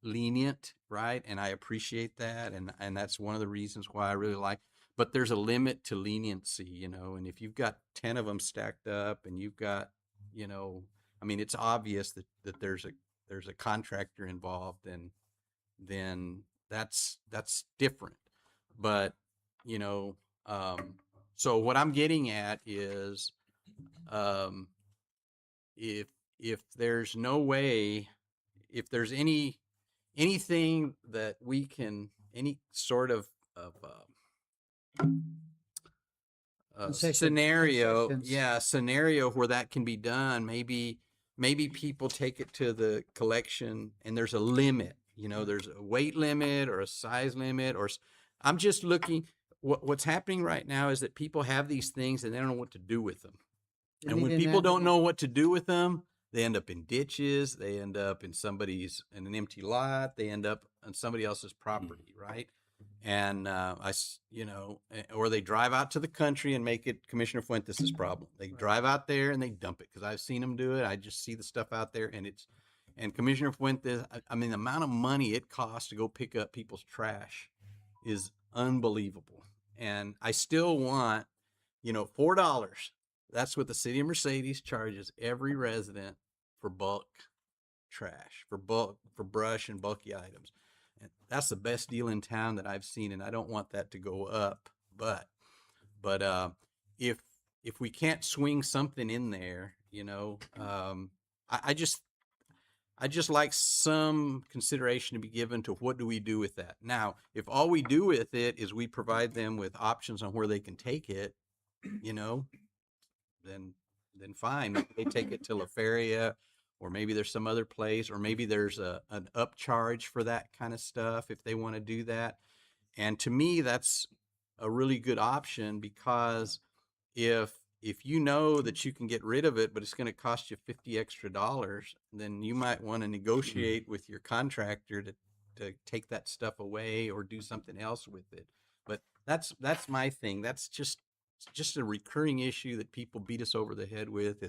lenient, right? And I appreciate that. And that's one of the reasons why I really like, but there's a limit to leniency, you know, and if you've got 10 of them stacked up and you've got, you know, I mean, it's obvious that there's a contractor involved, and then that's different. But, you know, so what I'm getting at is, if there's no way, if there's anything that we can, any sort of scenario, concessions. scenario where that can be done, maybe people take it to the collection and there's a limit, you know, there's a weight limit or a size limit, or I'm just looking, what's happening right now is that people have these things and they don't know what to do with them. And when people don't know what to do with them, they end up in ditches, they end up in in an empty lot, they end up on somebody else's property, right? And you know, or they drive out to the country and make it Commissioner Fuentes' problem. They drive out there and they dump it, because I've seen them do it. I just see the stuff out there, and Commissioner Fuentes, I mean, the amount of money it costs to go pick up people's trash is unbelievable. And I still want, you know, $4. That's what the city of Mercedes charges every resident for bulk trash, for brush and bulky items. And that's the best deal in town that I've seen, and I don't want that to go up. But if we can't swing something in there, you know, I just like some consideration to be given to what do we do with that. Now, if all we do with it is we provide them with options on where they can take it, you know, then fine. Maybe they take it to La Feria, or maybe there's some other place, or maybe there's an upcharge for that kind of stuff if they want to do that. And to me, that's a really good option, because if you know that you can get rid of it, but it's going to cost you $50 extra, then you might want to negotiate with your contractor to take that stuff away or do something else with it. But that's my thing. That's just a recurring issue that people beat us over the head with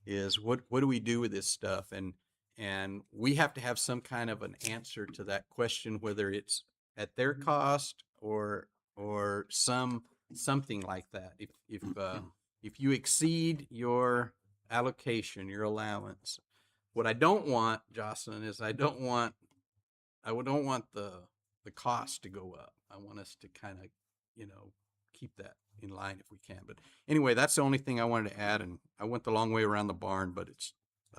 is what do we do with this stuff? And we have to have some kind of an answer to that question, whether it's at their cost or some something like that. If you exceed your allocation, your allowance, what I don't want, Jocelyn, is I don't want the cost to go up. I want us to kind of, keep that in line if we can. But anyway, that's the only thing I wanted to add, and I went the long way around the barn, but it's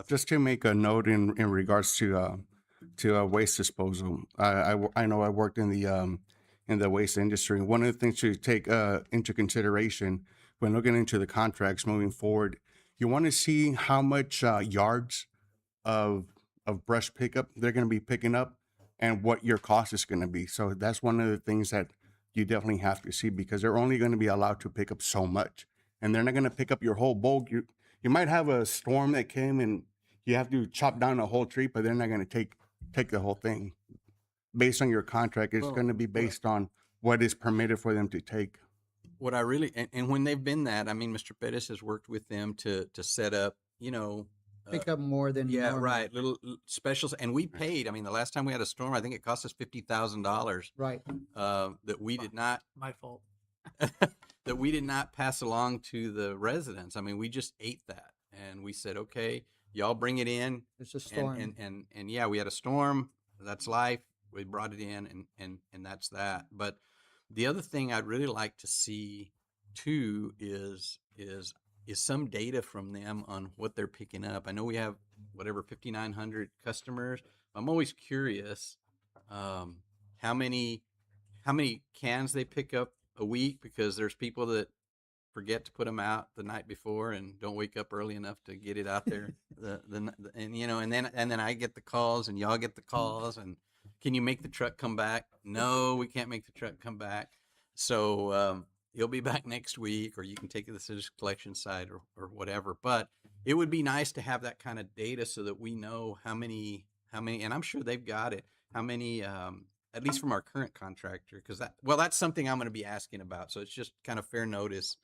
Just to make a note in regards to waste disposal, I know I worked in the waste industry. One of the things to take into consideration when looking into the contracts moving forward, you want to see how much yards of brush pickup they're going to be picking up and what your cost is going to be. So that's one of the things that you definitely have to see, because they're only going to be allowed to pick up so much, and they're not going to pick up your whole bulk. You might have a storm that came and you have to chop down a whole tree, but they're not going to take the whole thing. Based on your contract, it's going to be based on what is permitted for them to take. what I really, and when they've been that, I mean, Mr. Pettis has worked with them to set up, Pick up more than yeah, normal. right, little specials. And we paid, I mean, the last time we had a storm, I think it cost us $50,000 Right. that we did not, My fault. that we did not pass along to the residents. I mean, we just ate that, and we said, okay, y'all bring it in. It's a storm. And yeah, we had a storm. That's life. We brought it in, and that's that. But the other thing I'd really like to see too is some data from them on what they're picking up. I know we have whatever 5,900 customers. I'm always curious how many cans they pick up a week, because there's people that forget to put them out the night before and don't wake up early enough to get it out there. And then I get the calls, and y'all get the calls, and can you make the truck come back? No, we can't make the truck come back. So he'll be back next week, or you can take it to the citizen collection site or whatever. But it would be nice to have that kind of data so that we know how many, and I'm sure they've got it, how many, at least from our current contractor, because that's something I'm going to be asking about. So it's just kind of fair notice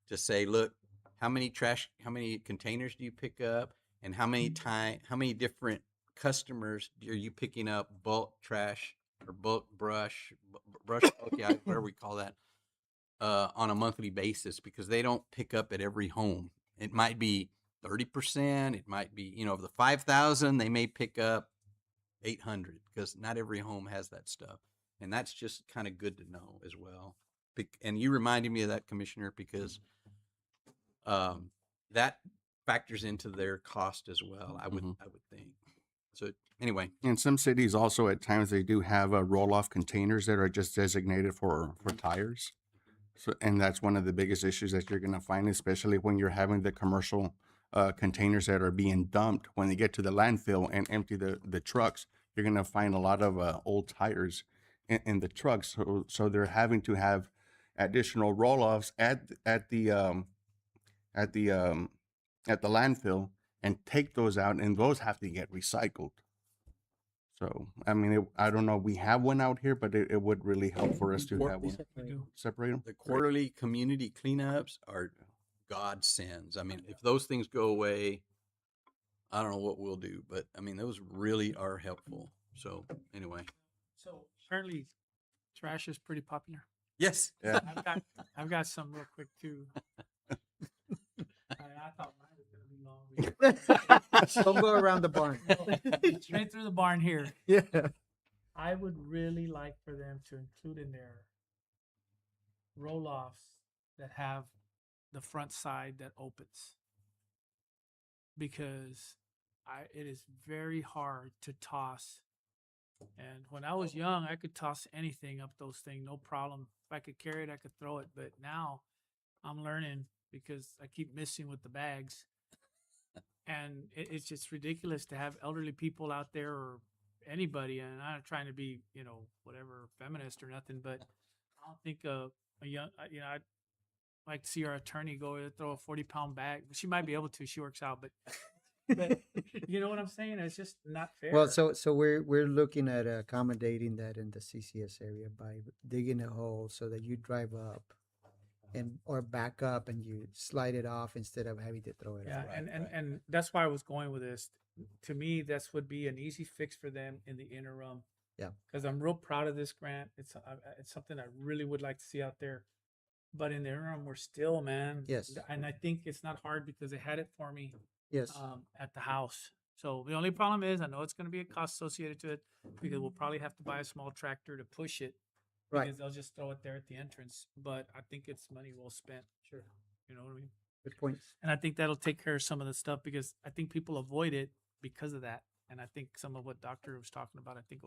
to say, look, how many containers do you pick up, and how many different customers are you picking up bulk trash or bulk brush, okay, whatever we call that, on a monthly basis, because they don't pick up at every home. It might be 30%. It might be, of the 5,000, they may pick up 800, because not every home has that stuff. And that's just kind of good to know as well. And you reminded me of that, Commissioner, because that factors into their cost as well, I would think. So anyway. In some cities also, at times, they do have roll-off containers that are just designated for tires. So, and that's one of the biggest issues that you're going to find, especially when you're having the commercial containers that are being dumped. When they get to the landfill and empty the trucks, you're going to find a lot of old tires in the trucks. So they're having to have additional roll-offs at the landfill and take those out, and those have to get recycled. So, I mean, I don't know, we have one out here, but it would really help for us to have one. Separate them. The quarterly community cleanups are godsends. I mean, if those things go away, I don't know what we'll do, but I mean, those really are helpful. So anyway. So apparently trash is pretty popular. Yes. Yeah. I've got some real quick too. I thought mine was gonna be long. Don't go around the barn. Straight through the barn here. Yeah. I would really like for them to include in their roll-offs that have the front side that opens, because it is very hard to toss. And when I was young, I could toss anything up those things, no problem. If I could carry it, I could throw it. But now I'm learning, because I keep missing with the bags. And it's just ridiculous to have elderly people out there, or anybody, and I'm not trying to be, whatever, feminist or nothing, but I don't think a young, I'd like to see our attorney go throw a 40-pound bag. She might be able to, she works out, but you know what I'm saying? It's just not fair. Well, so we're looking at accommodating that in the CCS area by digging a hole so that you drive up or back up and you slide it off instead of having to throw it out. And that's why I was going with this. To me, this would be an easy fix for them in the interim. Yeah. Because I'm real proud of this grant. It's something I really would like to see out there. But in the interim, we're still, man. Yes. And I think it's not hard because they had it for me Yes. at the house. So the only problem is, I know it's going to be a cost associated to it because we'll probably have to buy a small tractor to push it. Right. Because they'll just throw it there at the entrance. But I think it's money well spent. Sure. You know what I mean? Good point. And I think that'll take care of some of the stuff because I think people avoid it because of that. And I think some of what Doctor was talking about, I think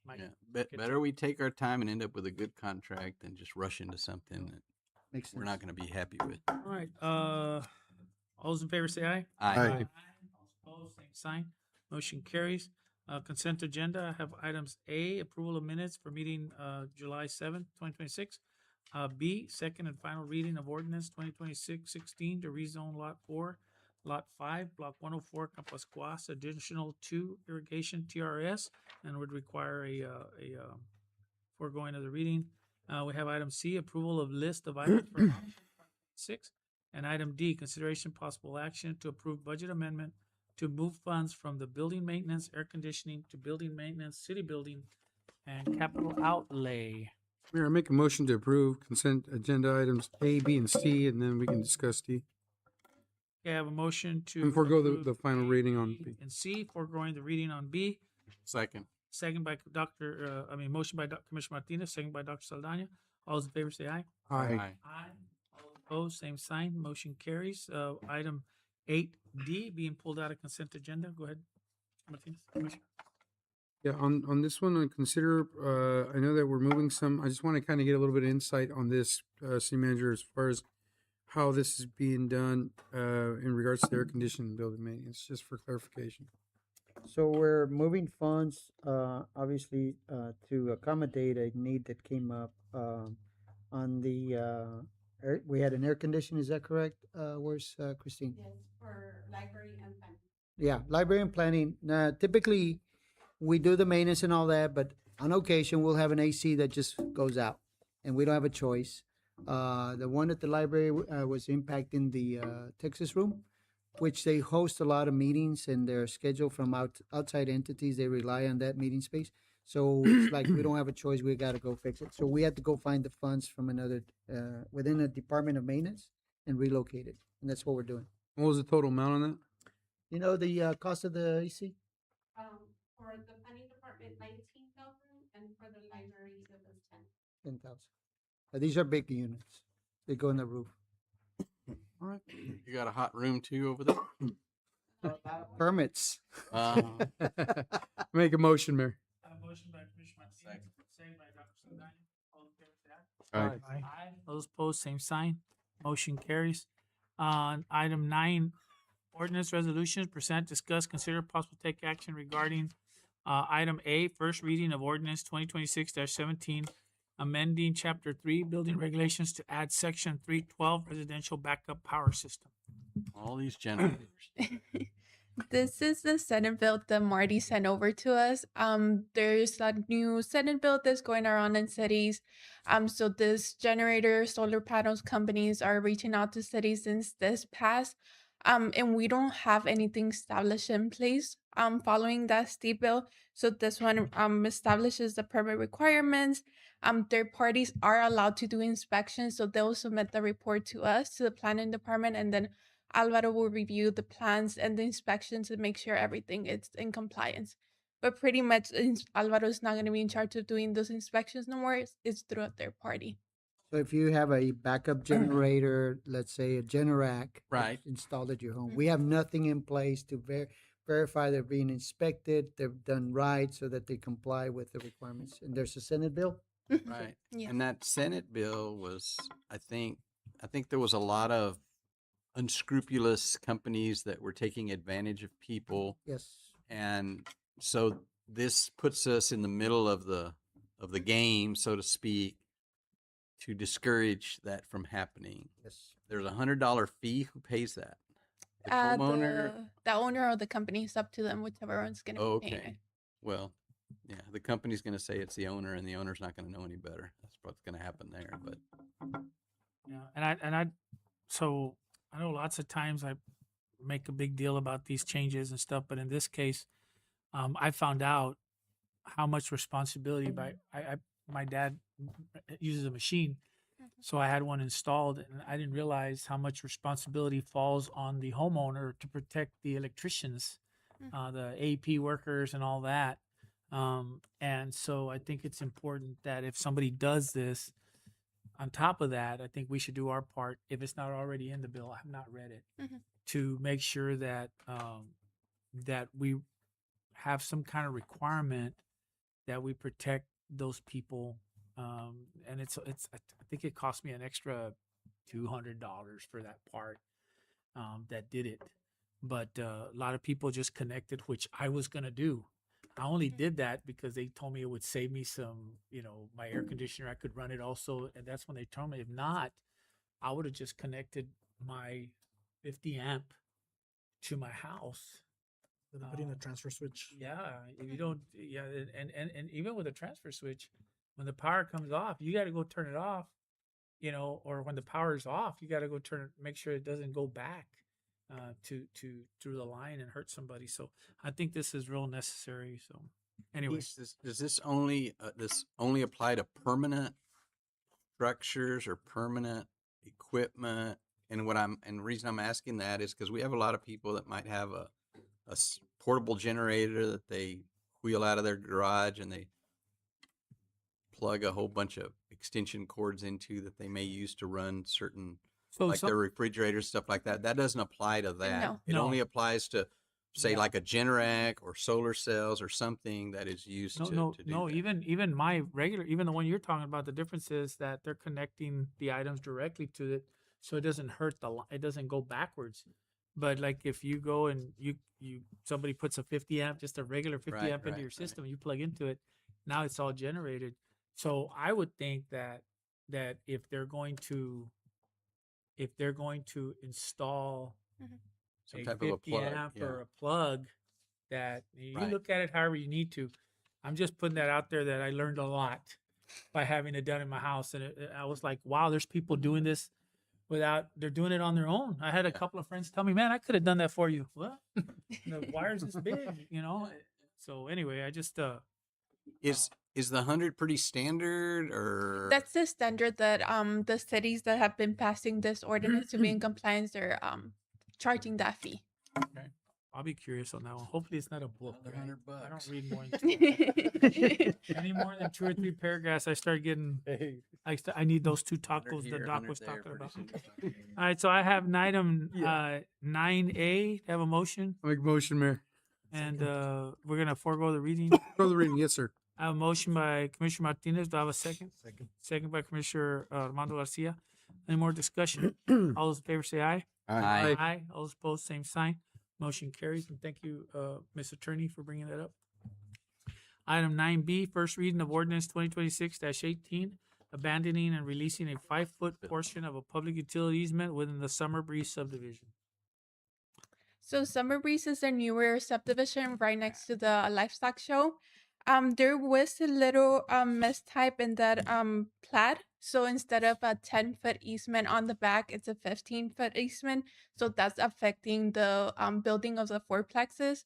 might Yeah, get to- better we take our time and end up with a good contract than just rush into something that Makes sense. we're not going to be happy with. All right. All those in favor say aye. Aye. All opposed, same sign. Motion carries. Consent agenda. I have items A, approval of minutes for meeting July 7th, 2026. B, second and final reading of ordinance 2026-16 to rezone lot 4, lot 5, block 104, Campascuas, additional 2 irrigation TRS, and would require a foregoing of the reading. We have item C, approval of list of items for option 6. And item D, consideration possible action to approve budget amendment to move funds from the building maintenance, air conditioning to building maintenance, city building, and capital outlay. Mayor, I make a motion to approve consent agenda items A, B, and C, and then we can discuss D. Okay, I have a motion to. And forego approve the final A, reading on B, B. and C, foregoing the reading on B. Second. Second by motion by Commissioner Martinez, second by Dr. Saldana. All those in favor say aye. Aye. Aye. All opposed, same sign. Motion carries. Item 8D being pulled out of consent agenda. Go ahead, Martinez. Commissioner. Yeah, on this one, I consider, I know that we're moving some, I just want to kind of get a little bit of insight on this, city manager, as far as how this is being done, in regards to air conditioning building maintenance, just for clarification. So we're moving funds, obviously, to accommodate a need that came up, on the, we had an air conditioner, is that correct? Where's, Christine? Yes, for library and planning. Yeah, library and planning. Typically, we do the maintenance and all that, but on occasion, we'll have an AC that just goes out, and we don't have a choice. The one at the library was impacting the Texas room, which they host a lot of meetings, and they're scheduled from outside entities. They rely on that meeting space. So it's like we don't have a choice. We got to go fix it. So we had to go find the funds from another, within the Department of Maintenance and relocate it. And that's what we're doing. What was the total amount on that? You know the cost of the AC? For the planning department, 19,000, and for the library, it was 10. 10,000. These are big units. They go in the roof. All right. You got a hot room too over there? Permits. Make a motion, Mayor. Motion by Commissioner Martinez, second by Dr. Saldana. All in favor say Aye. Aye. Those opposed, same sign. Motion carries. On item 9, ordinance resolutions, present, discuss, consider possible take action regarding item A, first reading of ordinance 2026-17, amending chapter 3, building regulations to add section 312, residential backup power system. All these generators. This is the Senate bill that Marty sent over to us. There's a new Senate bill that's going around in cities. So this generator solar panels companies are reaching out to cities since this passed. And we don't have anything established in place following that state bill. So this one establishes the permit requirements. Third parties are allowed to do inspections, so they'll submit the report to us, to the planning department, and then Alvaro will review the plans and the inspections to make sure everything is in compliance. But pretty much Alvaro is not going to be in charge of doing those inspections no more. It's through a third party. So if you have a backup generator, let's say a Generac, Right. installed at your home, we have nothing in place to verify they're being inspected, they're done right, so that they comply with the requirements. And there's a Senate bill. Right. Yeah. And that Senate bill was, I think there was a lot of unscrupulous companies that were taking advantage of people. Yes. And so this puts us in the middle of the game, so to speak, to discourage that from happening. Yes. There's $100 fee. Who pays that? The homeowner? The owner of the company, is up to them, whichever one's going to Oh, be paying okay. it. Well, yeah, the company's going to say it's the owner, and the owner's not going to know any better. That's what's going to happen there. But Yeah, so I know lots of times I make a big deal about these changes and stuff, but in this case, I found out how much responsibility my dad uses a machine, So I had one installed, and I didn't realize how much responsibility falls on the homeowner to protect the electricians, the AP workers, and all that. And so I think it's important that if somebody does this, on top of that, I think we should do our part. If it's not already in the bill, I have not read it, to make sure that that we have some kind of requirement that we protect those people. And it's I think it cost me an extra $200 for that part that did it. But a lot of people just connected, which I was gonna do. I only did that because they told me it would save me some, my air conditioner. I could run it also, and that's when they told me. If not, I would have just connected my 50 amp to my house. Putting a transfer switch. Yeah, if you don't, and even with a transfer switch, when the power comes off, you got to go turn it off, or when the power is off, you got to go make sure it doesn't go back to through the line and hurt somebody. So I think this is real necessary. So anyway, Does this only apply to permanent structures or permanent equipment? And the reason I'm asking that is because we have a lot of people that might have a portable generator that they wheel out of their garage and they plug a whole bunch of extension cords into that they may use to run certain, their refrigerators, stuff like that. That doesn't apply to that. No. It only applies to, say, like a Generac or solar cells or something that is used to do that. even my regular, even the one you're talking about, the difference is that they're connecting the items directly to it, so it doesn't hurt it doesn't go backwards. But like if you go and somebody puts a 50 amp, just a regular 50 amp into your system, you plug into it, now it's all generated. So I would think that if they're going to install Some a type of a 50 plug, amp yeah. or a plug, that you Right. look at it however you need to. I'm just putting that out there that I learned a lot by having it done in my house, and I was like, wow, there's people doing this they're doing it on their own. I had a couple of friends tell me, man, I could have done that for you. What? The wire's this big, So anyway, I just Is the 100 pretty standard, or That's the standard that the cities that have been passing this ordinance to be in compliance, they're charging that fee. okay. I'll be curious on that one. Hopefully it's not a book. Another Right? I $100. don't read more than any more than 2 or 3 paragraphs. I start getting. I need those 2 tacos the doc was talking about. All right, so I have an item 9A. Have a motion, I make a motion, Mayor. and we're gonna forego the reading. Go to the reading. Yes, sir. I have a motion by Commissioner Martinez. Do I have a second? Second by Commissioner Armando Garcia. Any more discussion? All those in favor say aye. Aye. Aye. All those opposed, same sign. Motion carries. And thank you, Ms. Attorney, for bringing that up. Item 9B, first reading of ordinance 2026-18, abandoning and releasing a 5-foot portion of a public utility easement within the Summer Breeze subdivision. So Summer Breeze is a newer subdivision right next to the livestock show. There was a little mistype in that plat. So instead of a 10-foot easement on the back, it's a 15-foot easement. So that's affecting the building of the fourplexes.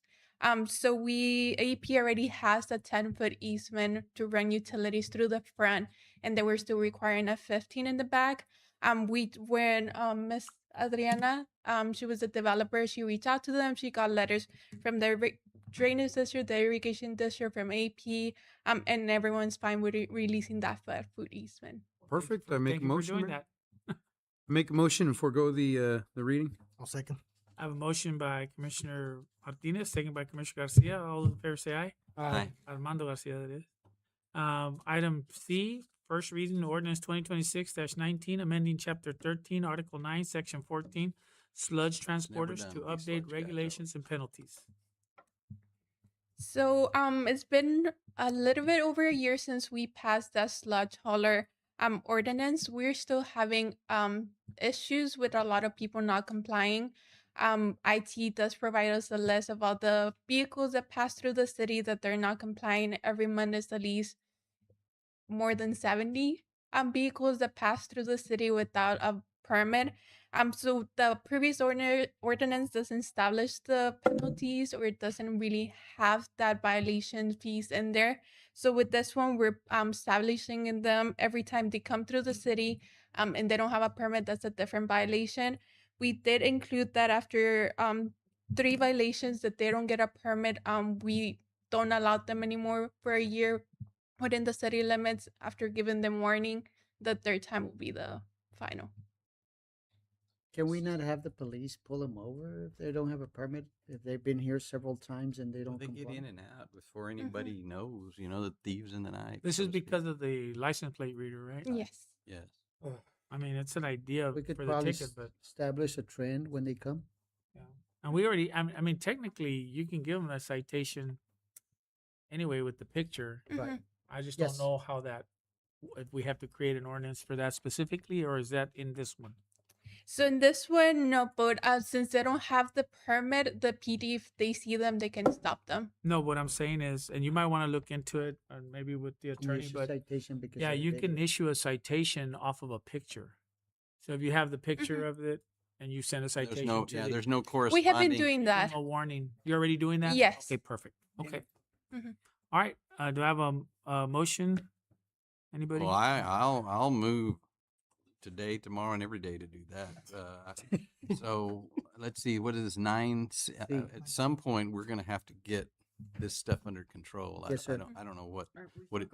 So AP already has a 10-foot easement to run utilities through the front, and they were still requiring a 15 in the back. When Miss Adriana, she was a developer, she reached out to them. She got letters from the drainage district, the irrigation district, from AP, and everyone's fine with releasing that 5-foot easement. Perfect. I make Thank a you for motion. doing Mayor. that. Make a motion and forego the reading. I'll second. I have a motion by Commissioner Martinez, second by Commissioner Garcia. All those in favor say aye. Aye. Armando Garcia, that is. Item C, first reading ordinance 2026-19, amending chapter 13, article 9, section 14, sludge transporters done to with these sludge update guys, regulations and penalties. So it's been a little bit over a year since we passed the sludge hauler ordinance. We're still having issues with a lot of people not complying. IT does provide us a list of all the vehicles that pass through the city that they're not complying. Every month is at least more than 70 vehicles that pass through the city without a permit. So the previous ordinance doesn't establish the penalties, or it doesn't really have that violation fees in there. So with this one, we're establishing in them every time they come through the city. and they don't have a permit, that's a different violation. We did include that after 3 violations that they don't get a permit, we don't allow them anymore for a year within the city limits after giving them warning. The third time will be the final. Can we not have the police pull them over if they don't have a permit? If they've been here several times and they Well, don't they get comply? in and out before anybody knows, the thieves in the night. This so is to speak. because of the license plate reader, right? Yes. Yes. I mean, it's an idea We could for the probably ticket, but establish a trend when they come. yeah. And we already, I mean, technically, you can give them a citation anyway with the picture. Right. I just Yes. don't know how that, if we have to create an ordinance for that specifically, or is that in this one? So in this one, no, but since they don't have the permit, the PD, if they see them, they can stop them. No, what I'm saying is, and you might want to look into it, or maybe with the Can you attorney, issue but citation because yeah, of the you video? can issue a citation off of a picture. So if you have the picture of it and you send a citation There's no, to yeah, the, there's no We corresponding. have been doing that. a warning. You're already doing that? Yes. Okay, perfect. Okay. Mhm. All right. Do I have a motion? Anybody? Well, I'll move today, tomorrow, and every day to do that. So let's see, what is this, 9? At some point, we're gonna have to get this stuff under control. Yes, sir. I don't know what it.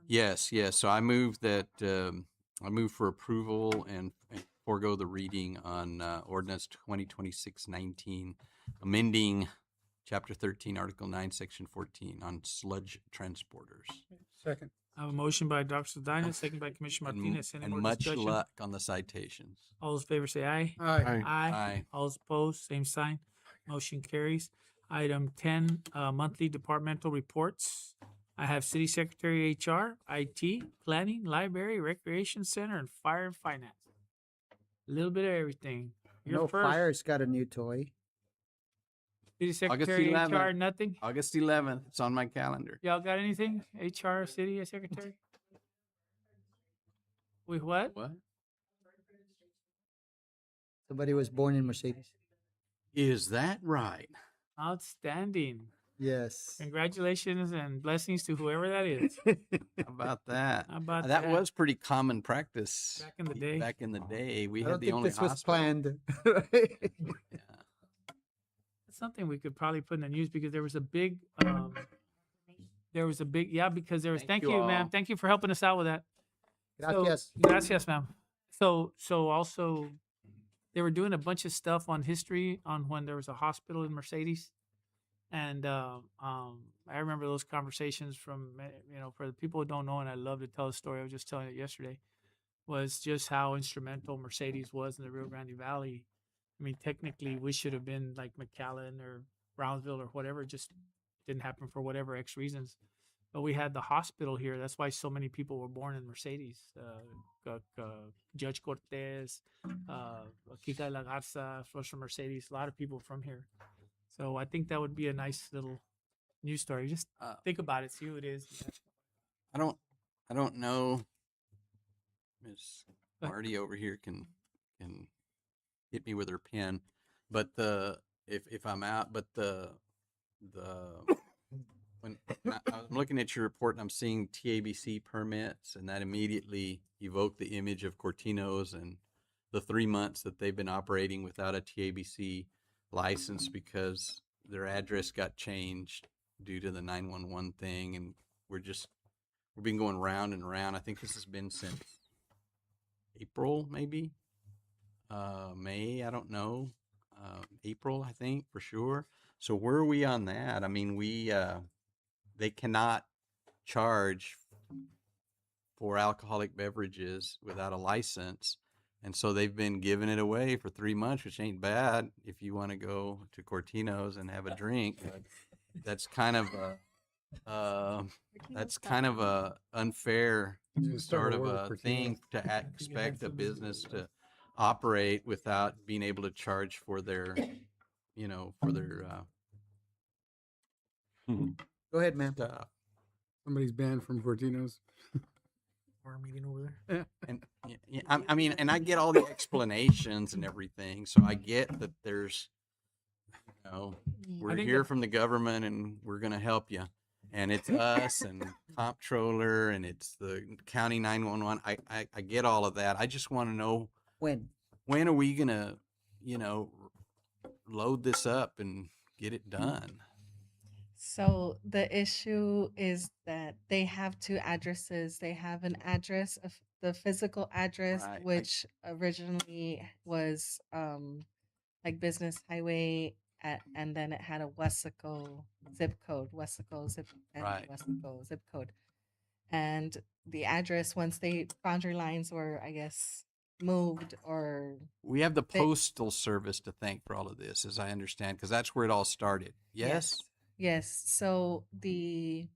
Yes, yes. So I move that, I move for approval and forego the reading on ordinance 2026-19, amending chapter 13, article 9, section 14 on sludge transporters. Second. I have a motion by Dr. Saldana, second by Commissioner And, Martinez. Any and more much discussion? luck on the citations. All those in favor say aye. Aye. Aye. Aye. All those opposed, same sign. Motion carries. Item 10, monthly departmental reports. I have City Secretary HR, IT, Planning, Library, Recreation Center, and Fire and Finance. A little bit of everything. You're No, first. Fire's got a new toy. City August Secretary, HR, 11th. nothing? August 11th, it's on my calendar. Y'all got anything? HR, City Secretary? With what? What? Somebody was born in Mercedes. Is that right? Outstanding. Yes. Congratulations and blessings to whoever that is. How about that? How about That that? was pretty common practice. Back in the day. Back in the day, we I had don't the think only this was hospital. planned. Yeah. That's something we could probably put in the news because there was a big, yeah, because there was, Thank thank you you, ma'am. all. Thank you for helping us out with that. So- Gracias. Gracias, ma'am. So also, they were doing a bunch of stuff on history on when there was a hospital in Mercedes. And I remember those conversations from, for the people who don't know, and I love to tell the story, I was just telling it yesterday, was just how instrumental Mercedes was in the Rio Grande Valley. I mean, technically, we should have been like McAllen or Brownsville or whatever. It just didn't happen for whatever X reasons. But we had the hospital here. That's why so many people were born in Mercedes. Judge Cortez, Kika de la Garza was from Mercedes. A lot of people from here. So I think that would be a nice little news story. Just think about it, see who it is. I don't know. Miss Go ahead. Marty over here can hit me with her pen, but if I'm out, but when I'm looking at your report and I'm seeing TABC permits, and that immediately evoked the image of Cortinos and the 3 months that they've been operating without a TABC license because their address got changed due to the 911 thing, and we've been going round and round. I think this has been since April, maybe May, I don't know. April, I think, for sure. So where are we on that? I mean, they cannot charge for alcoholic beverages without a license. And so they've been giving it away for 3 months, which ain't bad if you want to go to Cortino's and have a drink. But that's kind of a unfair Just start sort a of war a with thing to expect a business to operate without being able to charge for their, Go ahead, ma'am. stuff. Somebody's banned from Cortinos. Our meeting over there. And I mean, and I get all the explanations and everything, so I get that there's, we're think here that- from the government and we're going to help you. and it's us and comptroller and it's the county 911. I get all of that. I just want to know When? when are we gonna, load this up and get it done? So the issue is that they have two addresses. They have an address of the physical address, Right, which originally was like Business Highway, and then it had a Wessico zip code, Wessico zip, and Right. Wessico zip code. And the address, once the boundary lines were, I guess, moved or We have the they- postal service to thank for all of this, as I understand, because that's where it all started. Yes. Yes. So the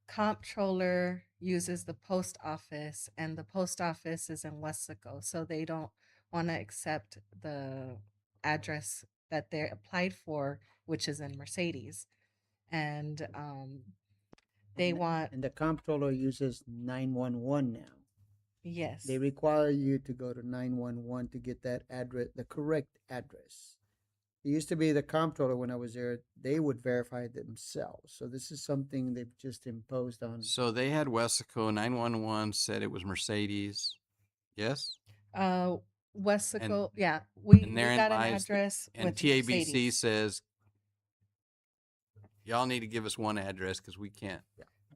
comptroller uses the post office, and the post office is in Wessico, so they don't want to accept the address that they applied for, which is in Mercedes, and they want And the comptroller uses 911 now. yes, They require you to go to 911 to get that address, the correct address. It used to be the comptroller when I was there, they would verify it themselves. So this is something they've just imposed on. So they had Wessico 911 said it was Mercedes. Yes. Wessico, yeah, we and therein got an lies the- address And with TABC Mercedes. says y'all need to give us one address because we can't.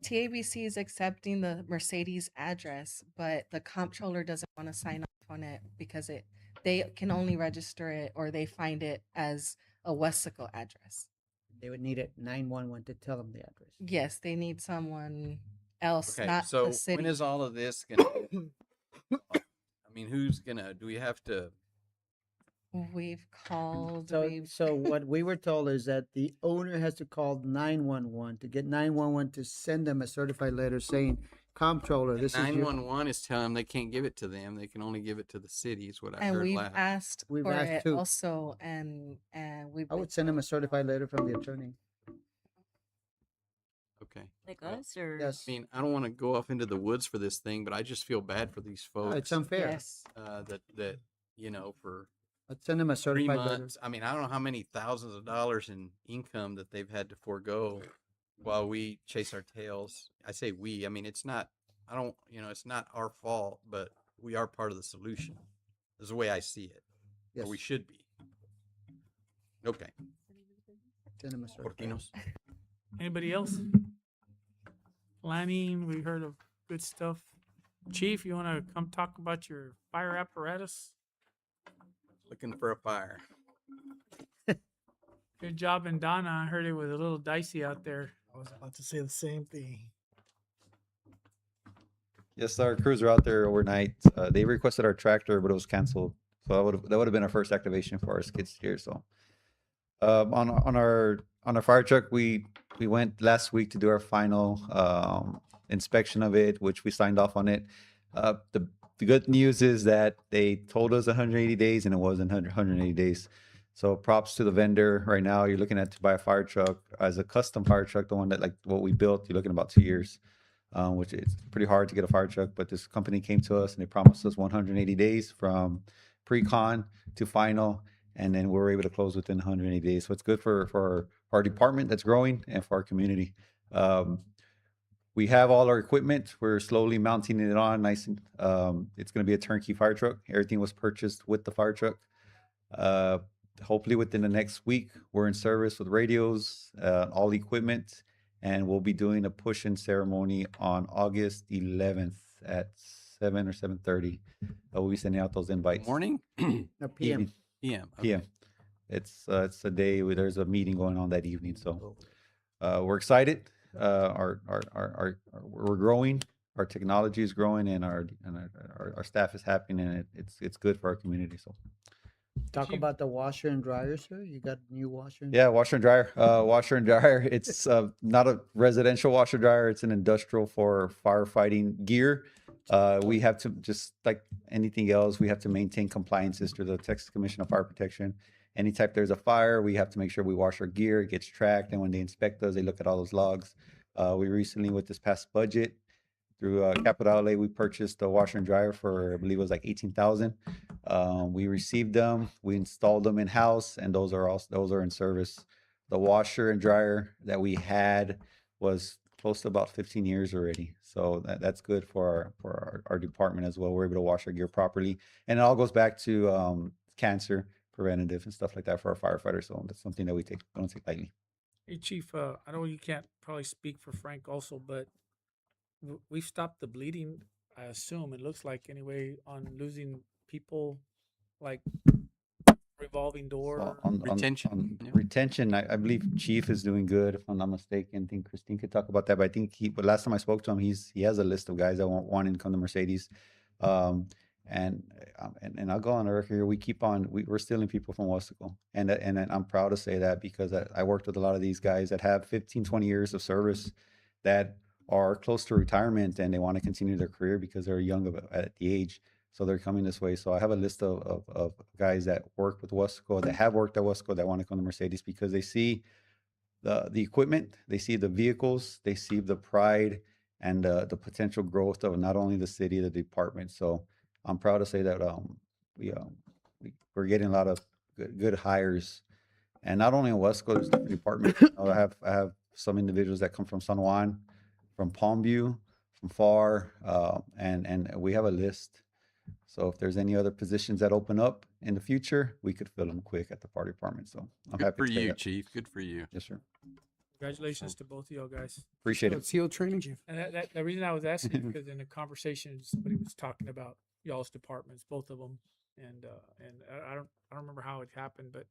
TABC is accepting the Mercedes address, but the comptroller doesn't want to sign off on it because they can only register it or they find it as a Wessico address. They would need it 911 to tell them the address. Yes, they need someone else, Okay, not so the city. when is all of this gonna? I mean, who's gonna? Do we have to? We've called. So, we've, so what we were told is that the owner has to call 911 to get 911 to send them a certified letter saying, comptroller, this is your. 911 is telling them they can't give it to them. They can only give it to the city. Is what I and heard we've last. asked We've for asked it too. also, and we've. I would send them a certified letter from the attorney. Okay. Like us or? Yes. I mean, I don't want to go off into the woods for this thing, but I just feel bad for these folks. It's unfair. Yes. That for I'd send them a 3 certified letter. months. I mean, I don't know how many thousands of dollars in income that they've had to forego while we chase our tails. I say we. I mean, it's not. I don't. It's not our fault, but we are part of the solution. Is the way I see it, Yes. or we should be. Okay. Send them a certified. Portinos. Anybody else? Planning, we heard of good stuff. Chief, you want to come talk about your fire apparatus? Looking for a fire. Good job in Donna. I heard it was a little dicey out there. I was about to say the same thing. Yes, our crews are out there overnight. They requested our tractor, but it was canceled. So that would have been our first activation for our skid steer. So on our fire truck, we went last week to do our final inspection of it, which we signed off on it. The good news is that they told us 180 days, and it wasn't 180 days. So props to the vendor. Right now, you're looking at to buy a fire truck as a custom fire truck, the one that like what we built. You're looking about 2 years. Which it's pretty hard to get a fire truck, but this company came to us and they promised us 180 days from pre-con to final, and then we were able to close within 180 days. So it's good for our department that's growing and for our community. We have all our equipment. We're slowly mounting it on. Nice. It's going to be a turnkey fire truck. Everything was purchased with the fire truck. Hopefully within the next week, we're in service with radios, all equipment. And we'll be doing a push-in ceremony on August 11th at 7 or 7:30. We'll be sending out those invites. Morning. No, PM. Evening. PM. Okay. PM. It's a day where there's a meeting going on that evening. So we're excited. We're growing. Our technology is growing, and our staff is happy, and it's good for our community. So. Talk Chief. about the washer and dryer, sir. You got new washer? Yeah, washer and dryer. Washer and dryer. It's not a residential washer dryer. It's an industrial for firefighting gear. We have to, just like anything else, we have to maintain compliances through the Texas Commission of Fire Protection. Anytime there's a fire, we have to make sure we wash our gear. It gets tracked, and when they inspect us, they look at all those logs. We recently, with this past budget, through capital outlay, we purchased a washer and dryer for, I believe it was like $18,000. We received them, we installed them in house, and those are in service The washer and dryer that we had was close to about 15 years already. So that's good for our department as well. We're able to wash our gear properly. And it all goes back to cancer preventative and stuff like that for our firefighters. So that's something that we don't take lightly. Hey, Chief, I know you can't probably speak for Frank also, but we've stopped the bleeding, I assume. It looks like anyway on losing people, like revolving door. So on Retention, yeah. retention, I believe Chief is doing good, if I'm not mistaken. I think Christine could talk about that, but I think but last time I spoke to him, he has a list of guys that wanting to come to Mercedes. And I'll go on the record here. We're stealing people from Westaco. And I'm proud to say that because I worked with a lot of these guys that have 15, 20 years of service that are close to retirement and they want to continue their career because they're young at the age. So they're coming this way. So I have a list of guys that work with Westaco, that have worked at Westaco, that want to come to Mercedes because they see the equipment, they see the vehicles, they see the pride and the potential growth of not only the city, the department. So I'm proud to say that we're getting a lot of good hires, and not only in Westaco, there's different departments. I have some individuals that come from San Juan, from Palmview, from FAR, and we have a list. So if there's any other positions that open up in the future, we could fill them quick at the fire department. So I'm Good happy for to say you, that. Chief. Good for you. Yes, sir. Congratulations to both of y'all guys. Appreciate it. SEAL training. And the reason I was asking is because in the conversation, somebody was talking about y'all's departments, both of them, and I don't remember how it happened, but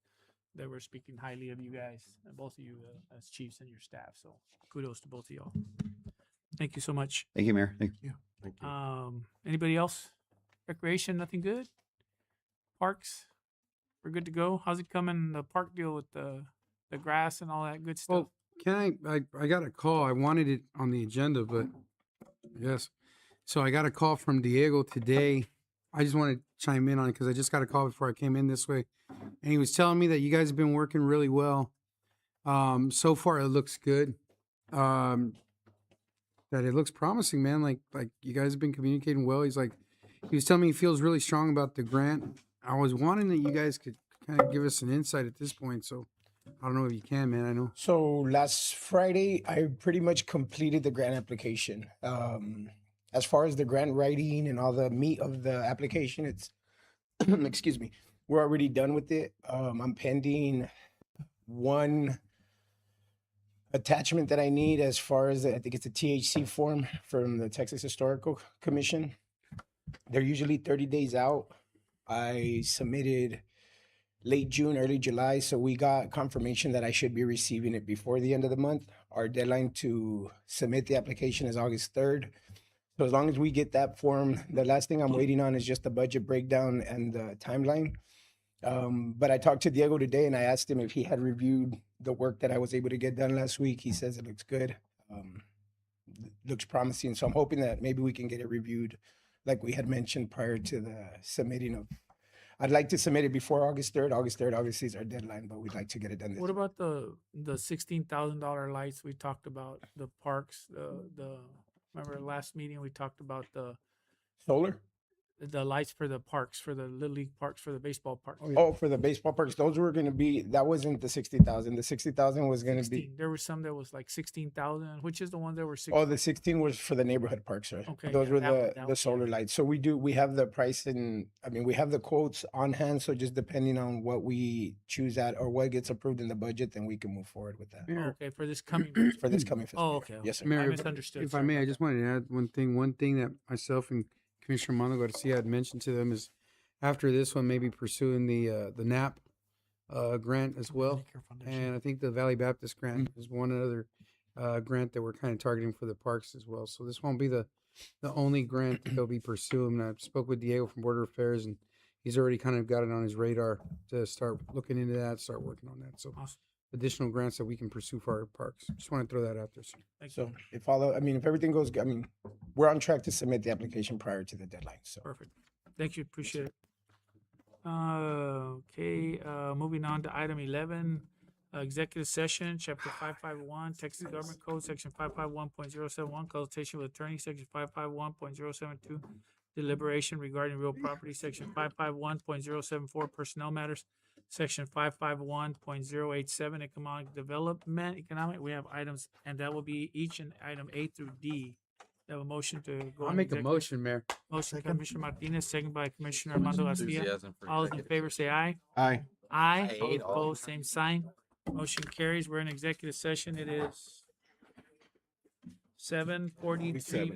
they were speaking highly of you guys, both of you as chiefs and your staff. So kudos to both of y'all. Thank you so much. Thank you, Mayor. Thank you. Thank you. Anybody else? Recreation, nothing good? Parks, we're good to go. How's it coming? The park deal with the grass and all that good stuff. Well, can I got a call. I wanted it on the agenda, but yes. So I got a call from Diego today. I just want to chime in on it because I just got a call before I came in this way. And he was telling me that you guys have been working really well. So far it looks good. That it looks promising, man. Like you guys have been communicating well. He was telling me he feels really strong about the grant. I was wanting that you guys could kind of give us an insight at this point. So I don't know if you can, man. I know. So last Friday, I pretty much completed the grant application. As far as the grant writing and all the meat of the application, it's, excuse me, we're already done with it. I'm pending one attachment that I need as far as, I think it's a THC form from the Texas Historical Commission. They're usually 30 days out. I submitted late June, early July, so we got confirmation that I should be receiving it before the end of the month. Our deadline to submit the application is August 3rd. So as long as we get that form, the last thing I'm waiting on is just the budget breakdown and the timeline. But I talked to Diego today and I asked him if he had reviewed the work that I was able to get done last week. He says it looks good, looks promising. So I'm hoping that maybe we can get it reviewed like we had mentioned prior to the submitting of, I'd like to submit it before August 3rd. August 3rd obviously is our deadline, but we'd like to get it done this What about the $16,000 lights we talked about, the parks, remember last meeting we talked about the solar? The lights for the parks, for the Little League parks, for the baseball parks. Oh, for the baseball parks, those were going to be, that wasn't the 60,000. The 60,000 was going to be. There was some that was like 16,000, which is the one that were 16. Oh, the 16 was for the neighborhood parks, right? Okay, Those yeah, were that one- that the one, solar lights. So we have the price and, I mean, we have the quotes on hand. So just depending on what we choose at or what gets approved in the budget, then we can move forward with that. Oh, okay, for this coming. For this coming fiscal Oh, year. okay. Yes, sir. I Mayor, misunderstood. If I Sorry may, about I just wanted to add one thing. One thing that myself and Commissioner Mano Garcia had mentioned to them is after this one, maybe pursuing the NAP grant as well. And I think the Valley Baptist grant is one other grant that we're kind of targeting for the parks as well. So this won't be the only grant that they'll be pursuing. I spoke with Diego from Border Affairs, and he's already kind of got it on his radar to start looking into that, start working on that. So Awesome. additional grants that we can pursue for our parks. Just want to throw that out there, sir. Thank So you. if if everything goes, I mean, we're on track to submit the application prior to the deadline. So Perfect. Thank you. Appreciate it. Okay, moving on to item 11, executive session, chapter 551, Texas Government Code, section 551.071, consultation with attorney, section 551.072, deliberation regarding real property, section 551.074, personnel matters, Section 551.087 economic, we have items, and that will be each and item A through D. We have a motion to go. I'll into make a executive- motion, Mayor. Motion Second. Commissioner Martinez, second by Commissioner Armando Garcia. Enthusiasm for All those in executive favor say aye. Aye. Aye. All opposed, same sign. Motion carries. We're in executive session. It is 7:43.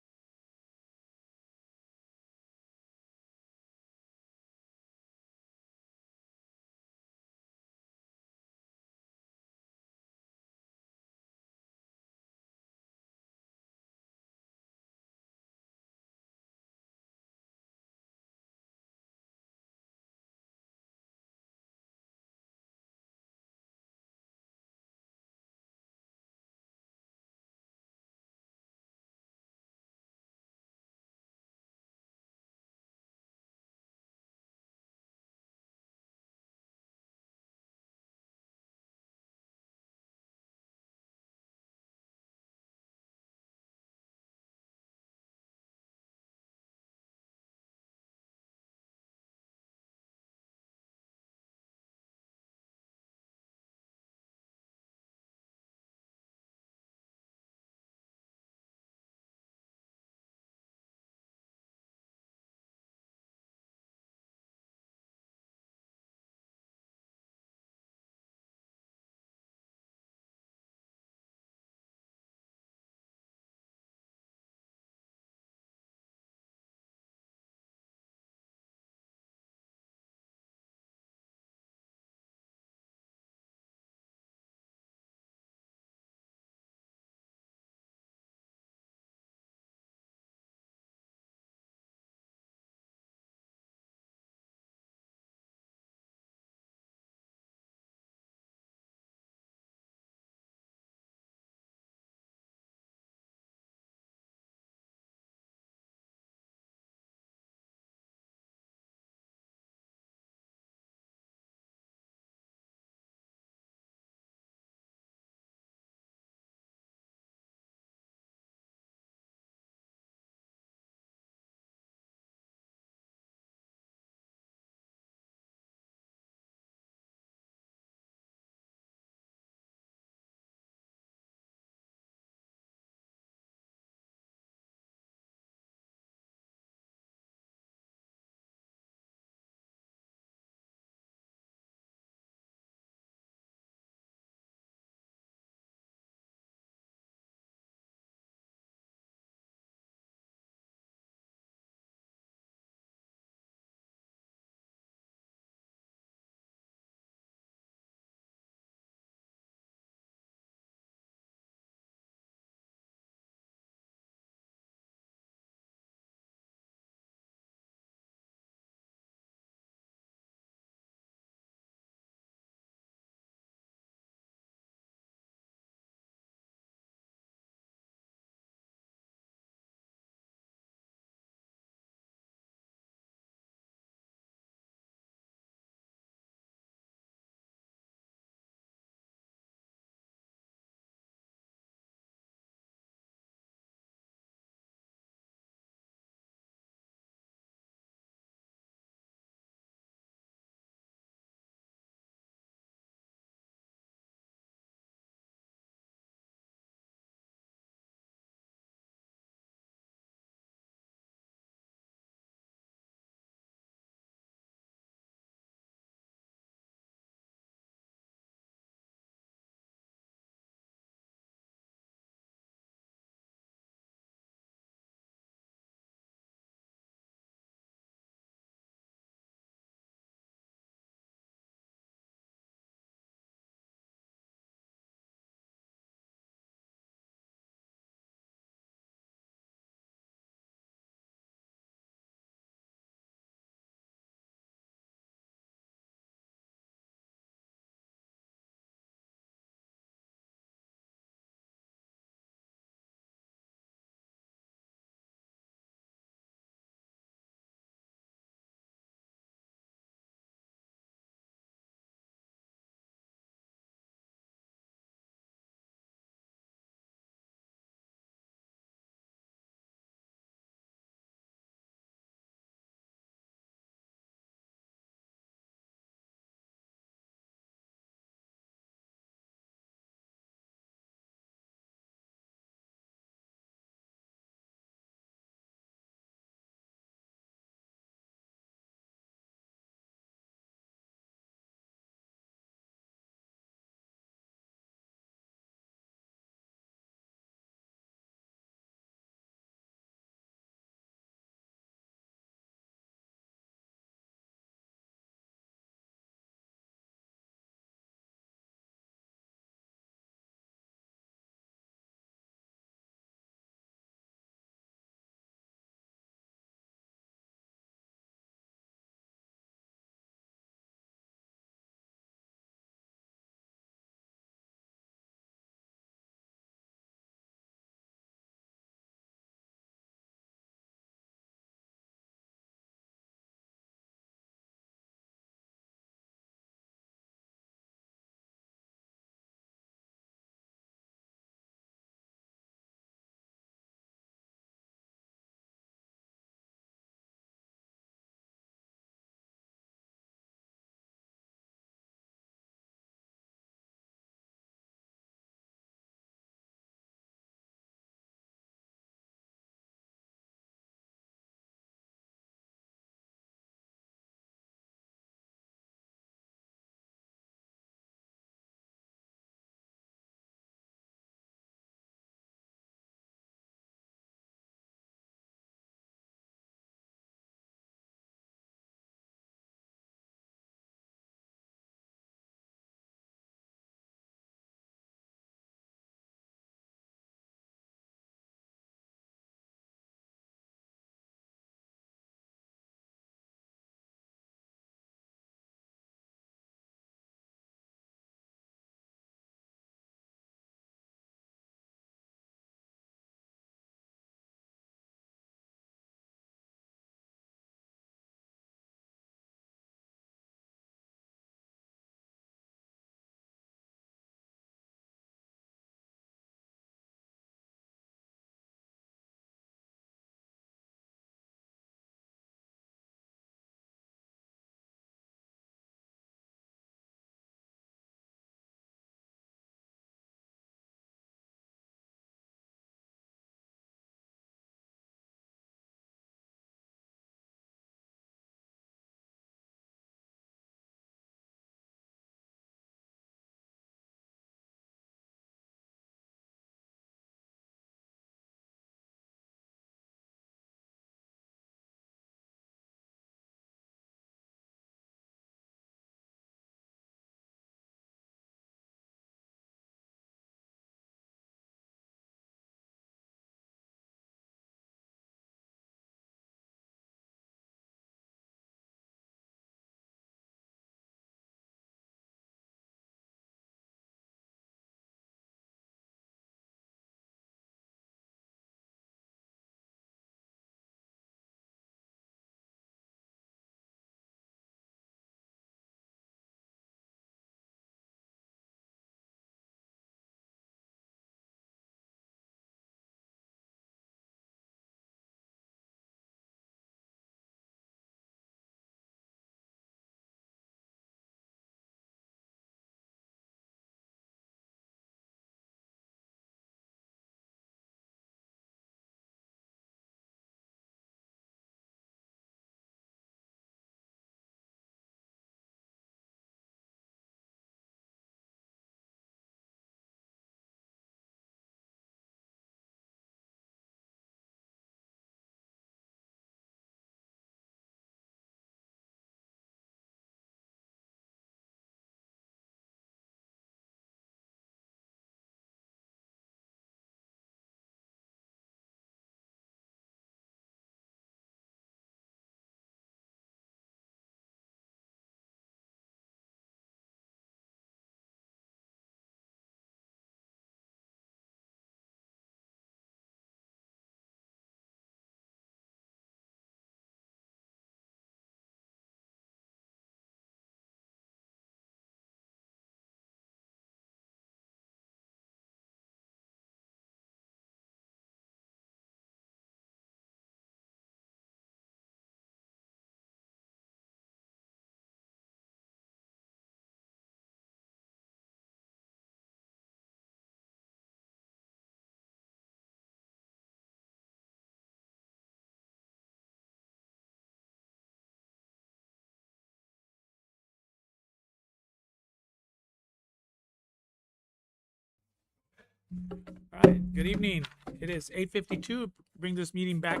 All right, good evening. It is 8:52. Bring this meeting back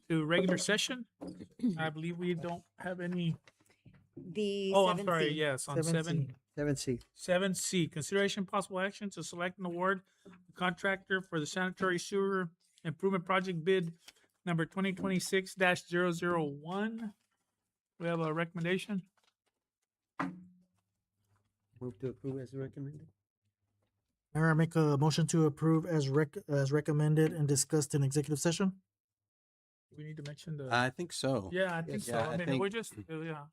to regular session. I believe we don't have any. The Oh, I'm 7C. sorry. Yes, on 7. 7C. 7C, consideration possible action to select and award the contractor for the sanitary sewer improvement project bid number 2026-001. We have a recommendation. Move to approve as recommended. Mayor, I make a motion to approve as recommended and discussed in executive session. Do we need to mention the? I think so. Yeah, I think so. Yeah, I I mean, think- we're just, yeah.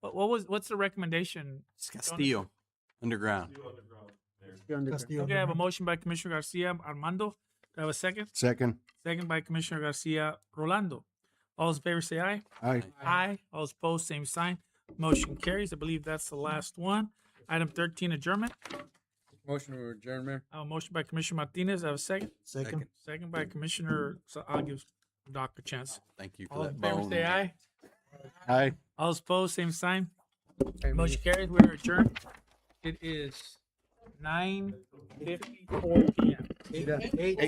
What's the recommendation? It's Castillo, underground. Castillo. Okay, I have a motion by Commissioner Garcia Armando. Do I have a second? Second. Second by Commissioner Garcia Rolando. All those in favor say aye. Aye. Aye. All those opposed, same sign. Motion carries. I believe that's the last one. Item 13, adjournment. Motion to adjourn, Mayor. I have a motion by Commissioner Martinez. I have a second. Second. Second by Commissioner, so I'll give Doc a chance. Thank you for All that in favor bone. say aye. Aye. All those opposed, same sign. Motion carries. We're adjourned. It is 9:54 p.m. Eight.